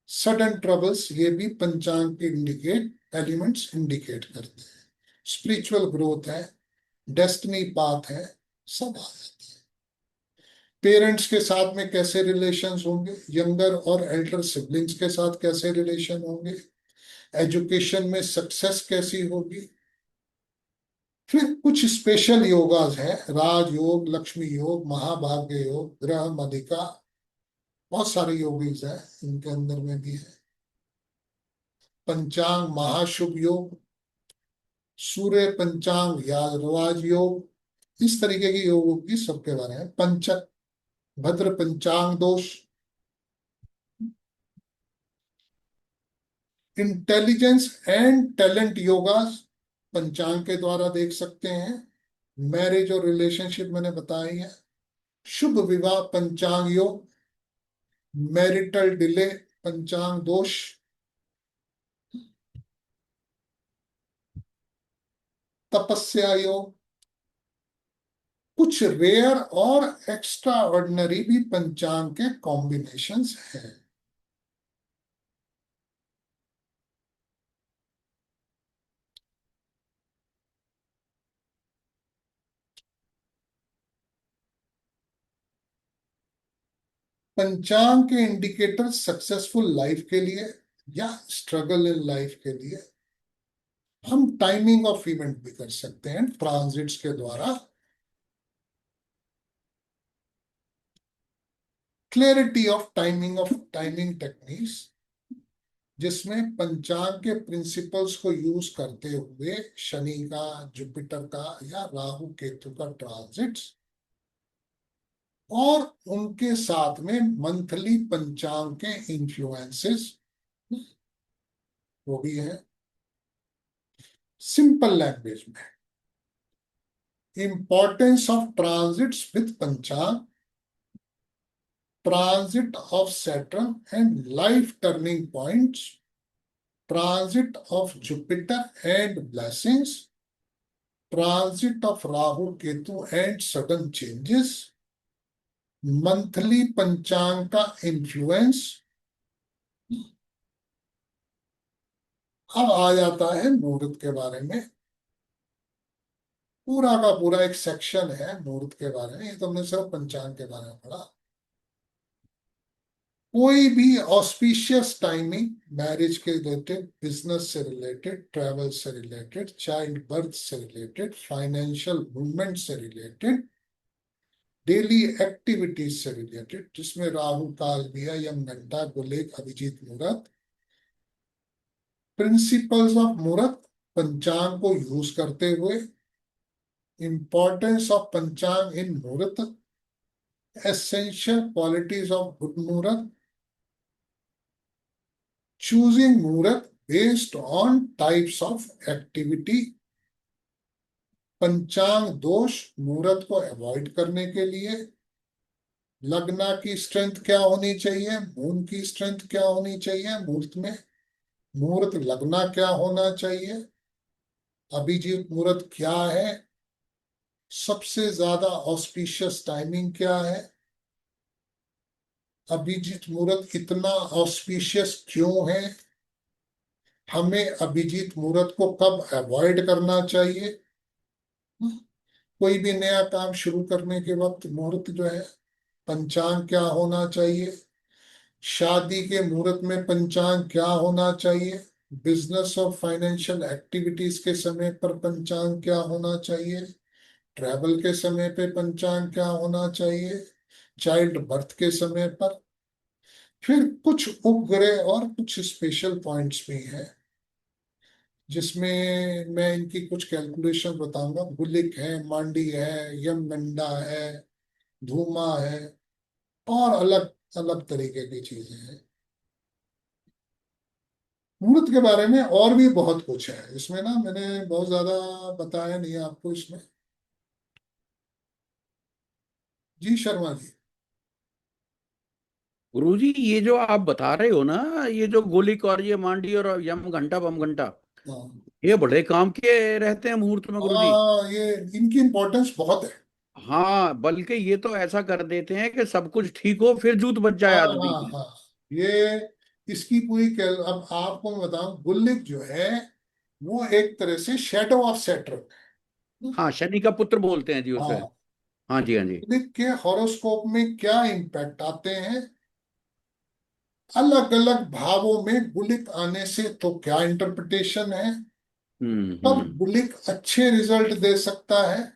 सडन ट्रबल्स, ये भी पंचांग के इंडिकेट एलिमेंट्स इंडिकेट करते हैं। स्पिरिचुअल ग्रोथ है, डेस्टिनी पाथ है, सब आ जाते हैं। पेरेंट्स के साथ में कैसे रिलेशंस होंगे, यंगर और एल्डर सिबलिंग्स के साथ कैसे रिलेशन होंगे, एजुकेशन में सक्सेस कैसी होगी। फिर कुछ स्पेशल योगास हैं, राज योग, लक्ष्मी योग, महाभाग्य योग, ग्रह मदिका, बहुत सारे योगीज हैं इनके अंदर में भी है। पंचांग महाशुभ योग, सूर्य पंचांग याजवाज योग, इस तरीके के योगों की सबके बारे में। पंचक भद्र पंचांग दोष, इंटेलिजेंस एंड टैलेंट योगा पंचांग के द्वारा देख सकते हैं। मैरिज और रिलेशनशिप मैंने बताई है। शुभ विवाह पंचांग योग, मैरिटल डिले पंचांग दोष, तपस्या योग, कुछ रेयर और एक्स्ट्रा ऑर्डिनरी भी पंचांग के कॉम्बिनेशंस हैं। पंचांग के इंडिकेटर सक्सेसफुल लाइफ के लिए या स्ट्रगल इन लाइफ के लिए। हम टाइमिंग ऑफ इवेंट भी कर सकते हैं ट्रांजिट्स के द्वारा। क्लैरिटी ऑफ टाइमिंग टेक्निक्स, जिसमें पंचांग के प्रिंसिपल्स को यूज करते हुए शनि का, जुपिटर का या राहु केतु का ट्रांजिट्स, और उनके साथ में मंथली पंचांग के इन्फ्लुएंसेस वो भी है। सिंपल लैंग्वेज में, इंपॉर्टेंस ऑफ ट्रांजिट्स विद पंचांग, transit of Saturn and life turning points, transit of Jupiter and blessings, transit of Rahu Ketu and sudden changes, monthly पंचांग का इन्फ्लुएंस। अब आ जाता है मुहूर्त के बारे में। पूरा का पूरा एक सेक्शन है मुहूर्त के बारे में, ये तो हमने सिर्फ पंचांग के बारे में पढ़ा। कोई भी ऑस्पिशियस टाइमिंग, मैरिज के रिलेटेड, बिजनेस से रिलेटेड, ट्रैवल से रिलेटेड, चाइल्ड बर्थ से रिलेटेड, फाइनेंशियल मूवमेंट से रिलेटेड, डेली एक्टिविटीज से रिलेटेड, जिसमें राहु काल भी है, यमगंटा, गुलेख, अभिजीत मुहूर्त। प्रिंसिपल्स ऑफ मुहूर्त पंचांग को यूज करते हुए, इंपॉर्टेंस ऑफ पंचांग इन मुहूर्त, एसेंशियल क्वालिटीज ऑफ गुड मुहूर्त, choosing muhurat based on types of activity, पंचांग दोष मुहूर्त को अवॉइड करने के लिए, लग्ना की स्ट्रेंथ क्या होनी चाहिए, मून की स्ट्रेंथ क्या होनी चाहिए मुहूर्त में, मुहूर्त लगना क्या होना चाहिए, अभिजीत मुहूर्त क्या है, सबसे ज्यादा ऑस्पिशियस टाइमिंग क्या है, अभिजीत मुहूर्त इतना ऑस्पिशियस क्यों है, हमें अभिजीत मुहूर्त को कब अवॉइड करना चाहिए। कोई भी नया काम शुरू करने के वक्त मुहूर्त जो है, पंचांग क्या होना चाहिए, शादी के मुहूर्त में पंचांग क्या होना चाहिए, बिजनेस और फाइनेंशियल एक्टिविटीज के समय पर पंचांग क्या होना चाहिए, ट्रैवल के समय पे पंचांग क्या होना चाहिए, चाइल्ड बर्थ के समय पर। फिर कुछ उपग्रह और कुछ स्पेशल पॉइंट्स भी हैं, जिसमें मैं इनकी कुछ कैलकुलेशन बताऊंगा। गुलिक है, मांडी है, यमगंडा है, धूमा है, और अलग अलग तरीके की चीजें हैं। मुहूर्त के बारे में और भी बहुत कुछ है इसमें ना, मैंने बहुत ज्यादा बताया नहीं आपको इसमें। जी शर्मा जी। गुरुजी, ये जो आप बता रहे हो ना, ये जो गोलिक और ये मांडी और यम घंटा बम घंटा, हाँ ये बड़े काम के रहते हैं मुहूर्त में गुरुजी। ये इनकी इम्पोर्टेंस बहुत है। हाँ, बल्कि ये तो ऐसा कर देते हैं कि सब कुछ ठीक हो फिर जूत बच जाए हाँ आदमी हाँ की। हाँ, ये इसकी पूरी अब आपको मैं बताऊं, गुल्लिक जो है वो एक तरह से शेडो ऑफ सैटर्न है। हाँ, शनि का पुत्र बोलते हैं जी उसे। हाँ, हाँ जी, हाँ जी। गुल्लिक के हॉरोस्कोप में क्या इम्पैक्ट आते हैं, अलग अलग भावों में गुलिक आने से तो क्या इंटरप्रिटेशन है, कब हम्म। गुलिक अच्छे रिजल्ट दे सकता है,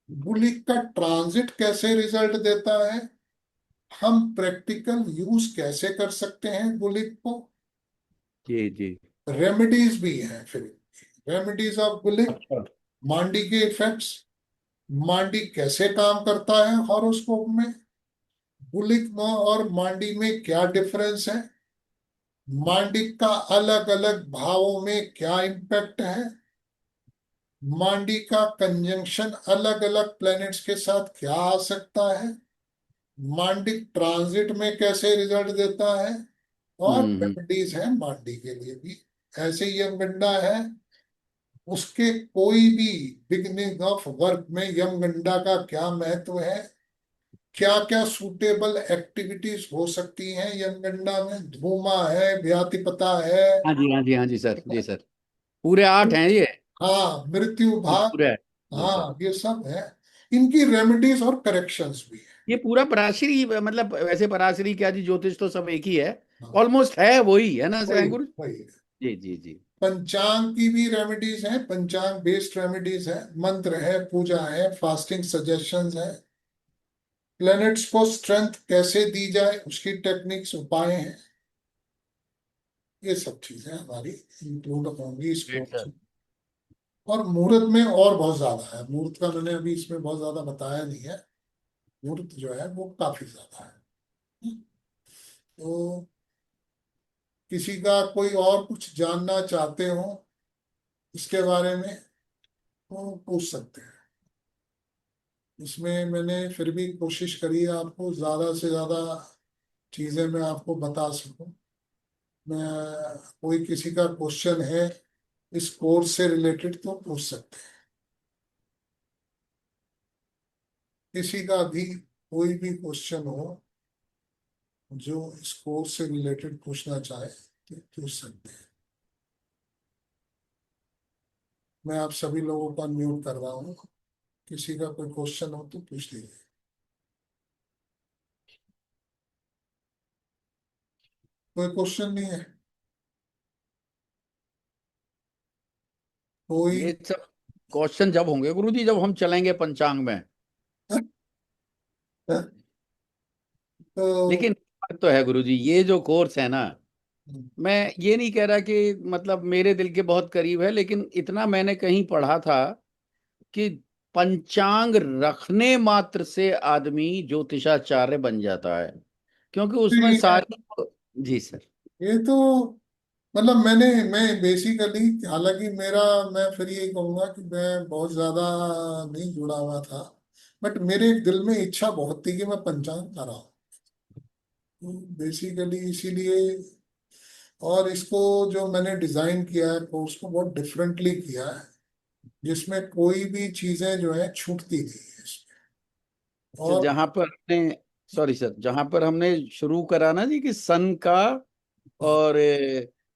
गुलिक का ट्रांजिट कैसे रिजल्ट देता है, हम प्रैक्टिकल यूज कैसे कर सकते हैं गुलिक को। जी जी। रेमेडीज भी हैं फिर, रेमेडीज ऑफ गुलिक, अच्छा। मांडी के इफेक्ट्स, मांडी कैसे काम करता है हॉरोस्कोप में, गुलिक में और मांडी में क्या डिफरेंस है, मांडी का अलग अलग भावों में क्या इम्पैक्ट है, मांडी का कंजंक्शन अलग अलग प्लैनेट्स के साथ क्या आ सकता है, मांडी ट्रांजिट में कैसे रिजल्ट देता है, और हम्म। रेमेडीज है मांडी के लिए भी। ऐसे ही यमगंडा है, उसके कोई भी बिगनिंग ऑफ वर्क में यमगंडा का क्या महत्व है, क्या क्या सूटेबल एक्टिविटीज हो सकती हैं यमगंडा में, धूमा है, व्यातिपता है, हाँ जी, हाँ जी, हाँ जी सर, जी सर। पूरे 8 हैं ये। हाँ मृत्यु ये भाग, पूरा है। जी सर। हाँ ये सब है। इनकी रेमेडीज और करेक्शंस भी है। ये पूरा पराशरी, मतलब वैसे पराशरी क्या जी, ज्योतिष तो सब एक ही है। हाँ ऑलमोस्ट है वही, है ना वही सैंकुर? वही। जी जी जी। पंचांग की भी रेमेडीज है, पंचांग बेस्ड रेमेडीज है, मंत्र है, पूजा है, फास्टिंग सजेशंस है, प्लैनेट्स को स्ट्रेंथ कैसे दी जाए उसकी टेक्निक्स, उपाय हैं। ये सब चीजें हमारी इंक्लूड होंगी इस ग्रेट कोर्स सर। में। और मुहूर्त में और बहुत ज्यादा है, मुहूर्त का मैंने अभी इसमें बहुत ज्यादा बताया नहीं है। मुहूर्त जो है वो काफी ज्यादा है। तो किसी का कोई और कुछ जानना चाहते हो इसके बारे में तो पूछ सकते हैं। इसमें मैंने फिर भी कोशिश करी है आपको ज्यादा से ज्यादा चीजें मैं आपको बता सकूं। मैं, कोई किसी का क्वेश्चन है इस कोर्स से रिलेटेड तो पूछ सकते हैं। किसी का भी कोई भी क्वेश्चन हो जो इस कोर्स से रिलेटेड पूछना चाहे तो पूछ सकते हैं। मैं आप सभी लोगों को अनम्यूट कर रहा हूँ, किसी का कोई क्वेश्चन हो तो पूछ लीजिए। कोई क्वेश्चन नहीं है? कोई? ये सब क्वेश्चन जब होंगे गुरुजी, जब हम चलेंगे पंचांग में। तो लेकिन बात तो है गुरुजी, ये जो कोर्स है ना, मैं ये नहीं कह रहा कि मतलब मेरे दिल के बहुत करीब है, लेकिन इतना मैंने कहीं पढ़ा था कि पंचांग रखने मात्र से आदमी ज्योतिषाचार्य बन जाता है, क्योंकि उसमें ये सारी। जी सर। ये तो मतलब मैं बेसिकली, हालांकि मेरा, मैं फिर ये कहूंगा कि मैं बहुत ज्यादा नहीं जुड़ा हुआ था, बट मेरे दिल में इच्छा बहुत थी कि मैं पंचांग कराऊं। बेसिकली इसीलिए, और इसको जो मैंने डिजाइन किया है कोर्स को बहुत डिफरेंटली किया है, जिसमें कोई भी चीजें जो है छूटती नहीं है इसमें। अच्छा, और जहां पर हमने, सॉरी सर, जहां पर हमने शुरू करा ना जी कि सन का और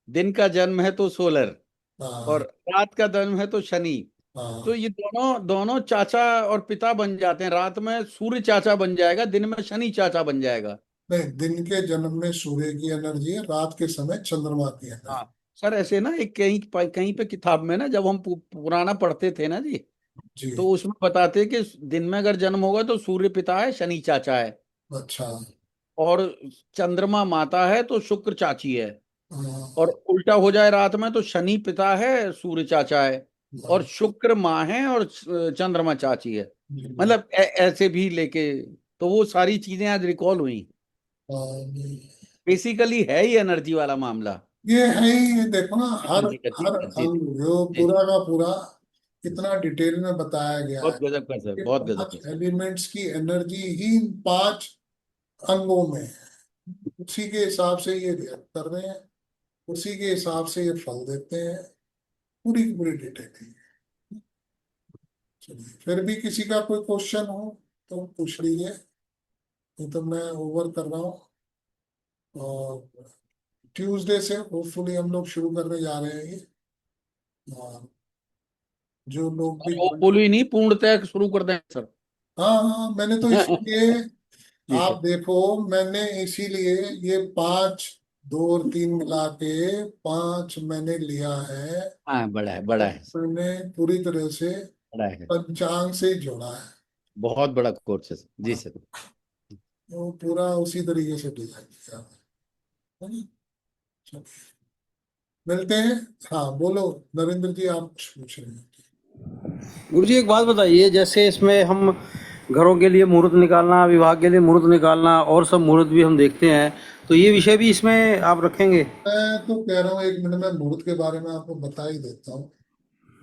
दिन का जन्म है तो सोलर, और हाँ रात का जन्म है तो शनि। तो हाँ, ये दोनों दोनों चाचा और पिता बन जाते हैं। रात में सूर्य चाचा बन जाएगा, दिन में शनि चाचा बन जाएगा। नहीं, दिन के जन्म में सूर्य की एनर्जी है, रात के समय चंद्रमा की एनर्जी। हाँ सर, ऐसे ना एक कहीं कहीं पे किताब में ना, जब हम पुराना पढ़ते थे ना जी, जी। तो उसमें बताते हैं कि दिन में अगर जन्म होगा तो सूर्य पिता है, शनि चाचा है। अच्छा। और चंद्रमा माता है तो शुक्र चाची है। और हाँ, उल्टा हो जाए रात में तो शनि पिता है, सूर्य चाचा है। और हाँ, शुक्र माँ है और चंद्रमा चाची है। जी, मतलब ऐसे भी लेके, तो वो सारी चीजें आज रिकॉल हुई। हाँ, बेसिकली है ही एनर्जी वाला मामला। ये है ही, ये देखो ना, हर एनर्जी का, जी हर सर, जी अंग जी जो जी जी। पूरा का पूरा कितना डिटेल में बताया गया है बहुत गजब का सर, कि बहुत गजब पांच का सर। एलिमेंट्स की एनर्जी ही इन पांच अंगों में है। उसी के हिसाब से ये रिएक्ट कर रहे हैं, उसी के हिसाब से ये फल देते हैं। पूरी की पूरी डिटेल है। चलिए, फिर भी किसी का कोई क्वेश्चन हो तो पूछ लीजिए, नहीं तो मैं ओवर कर रहा हूँ। और ट्यूसडे से होपफुली हम लोग शुरू करने जा रहे हैं ये। और जो लोग भी होपफुली ही नहीं, पूर्णतः शुरू कर दें सर। हाँ हाँ, मैंने तो इसीलिए, जी आप सर। देखो, मैंने इसीलिए ये पांच, दो और तीन मिला के पांच मैंने लिया है। हाँ, बड़ा है, बड़ा और है, मैंने पूरी तरह से बड़ा है। पंचांग से जोड़ा है। बहुत बड़ा कोर्स है सर। जी हाँ, सर। तो पूरा उसी तरीके से डिजाइन किया है ना? चलो, मिलते हैं। हाँ बोलो नरेंद्र जी, आप कुछ पूछ रहे हैं? गुरुजी एक बात बताइए, जैसे इसमें हम घरों के लिए मुहूर्त निकालना, विवाह के लिए मुहूर्त निकालना और सब मुहूर्त भी हम देखते हैं, तो ये विषय भी इसमें आप रखेंगे? मैं तो कह रहा हूँ, एक मिनट में मुहूर्त के बारे में आपको बता ही देता हूँ।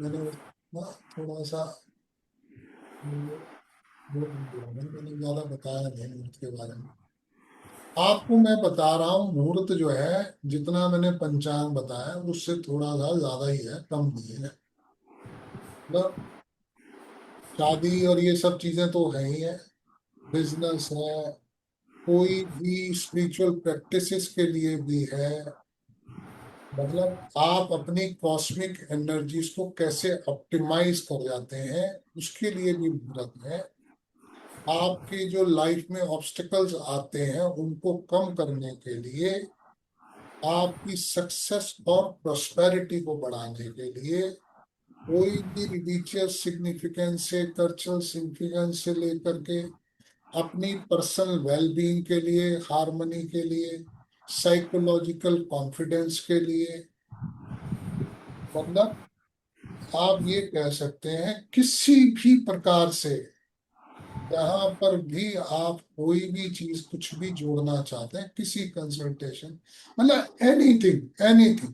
मैंने ना थोड़ा सा मैंने ज्यादा बताया नहीं मुहूर्त के बारे में। आपको मैं बता रहा हूँ, मुहूर्त जो है जितना मैंने पंचांग बताया उससे थोड़ा सा ज्यादा ही है, कम नहीं है। मतलब शादी और ये सब चीजें तो है ही है, बिजनेस है, कोई भी स्पिरिचुअल प्रैक्टिसेस के लिए भी है। मतलब आप अपनी कॉस्मिक एनर्जीज को कैसे ऑप्टिमाइज कर जाते हैं, उसके लिए भी मुहूर्त है। आपकी जो लाइफ में ऑब्स्टिकल्स आते हैं उनको कम करने के लिए, आपकी सक्सेस और प्रोस्पेरिटी को बढ़ाने के लिए, कोई भी रिलीजियस सिग्निफिकेंस से, कल्चरल सिग्निफिकेंस से लेकर के अपनी पर्सनल वेलबींग के लिए, हार्मनी के लिए, साइकोलॉजिकल कॉन्फिडेंस के लिए, मतलब आप ये कह सकते हैं किसी भी प्रकार से यहाँ पर भी आप कोई भी चीज कुछ भी जोड़ना चाहते हैं, किसी कंसल्टेशन, मतलब एनीथिंग एनीथिंग,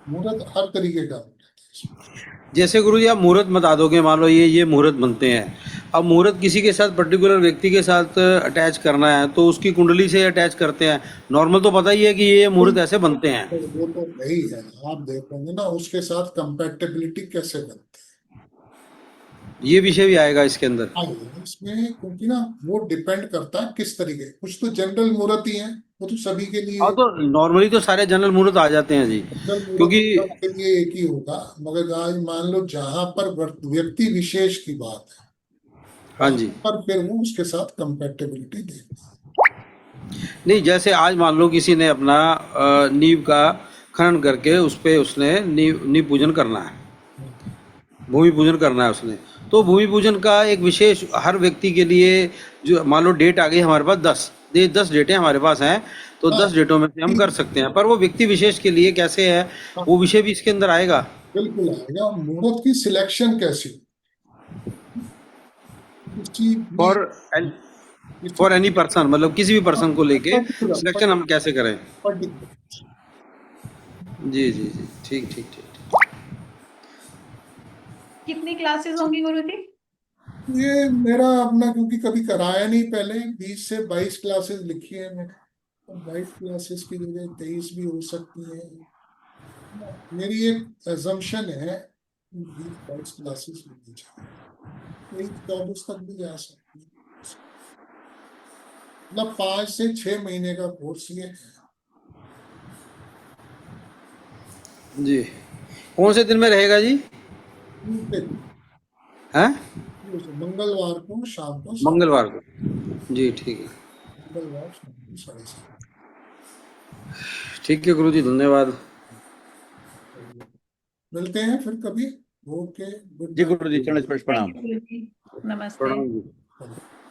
मुहूर्त हर तरीके का मुहूर्त है इसमें। जैसे गुरु जी आप मुहूर्त बता दोगे, मान लो ये मुहूर्त बनते हैं, अब मुहूर्त किसी के साथ पर्टिकुलर व्यक्ति के साथ अटैच करना है तो उसकी कुंडली से अटैच करते हैं। नॉर्मल तो पता ही है कि ये मुहूर्त ऐसे बनते हैं। तो वो तो वही है, आप देखोगे ना उसके साथ कंपैटिबिलिटी कैसे बनती है। ये विषय भी आएगा इसके अंदर। हाँ, इसमें क्योंकि ना वो डिपेंड करता है किस तरीके, कुछ तो जनरल मुहूर्त ही है, वो तो सभी के हाँ लिए, तो नॉर्मली तो सारे जनरल मुहूर्त आ जाते हैं जी, जनरल मुहूर्त क्योंकि सबके लिए एक ही होगा। मगर आज मान लो जहां पर व्यक्ति विशेष की बात है, हाँ जी, वहां पर फिर वो उसके साथ कंपैटिबिलिटी देखते नहीं जैसे आज मान लो किसी ने अपना नींव का खनन करके उस पे उसने नींव नींव पूजन करना है, हैं। भूमि पूजन करना है उसने, तो भूमि पूजन का एक विशेष हर व्यक्ति के लिए, जो मान लो डेट आ गई हमारे पास 10 डेटें हमारे पास हैं, तो हाँ 10 डेटों में से हम कर सकते हैं, पर वो व्यक्ति विशेष के लिए कैसे है हाँ, वो विषय भी इसके अंदर आएगा। बिल्कुल आएगा। और मुहूर्त की सिलेक्शन कैसी, किसी भी, फॉर किसी फॉर एनी पर्सन, मतलब किसी भी पर्सन को लेके पर्टिकुलर सिलेक्शन हम कैसे करें। पर्टिकुलर। जी जी जी, ठीक ठीक ठीक। कितनी क्लासेस होंगी गुरु जी? ये मेरा अपना, क्योंकि कभी कराया नहीं पहले, 20 से 22 क्लासेस लिखी है मैंने, तो 22 क्लासेस की जगह 23 भी हो सकती है। मेरी एक एजम्पशन है 20-22 क्लासेस होनी चाहिए, 23-24 तक भी जा सकती है। मतलब 5 से 6 महीने का कोर्स ये है। जी, कौन से दिन में रहेगा जी? Tuesday, हैं? मंगलवार को शाम को मंगलवार को, जी ठीक है। मंगलवार शाम को 7:30। ठीक है गुरु जी, धन्यवाद। मिलते हैं फिर कभी। ओके, गुड जी नाइट। गुरु जी, चरण स्पर्श थैंक प्रणाम। यू गुरु जी, नमस्ते। प्रणाम जी।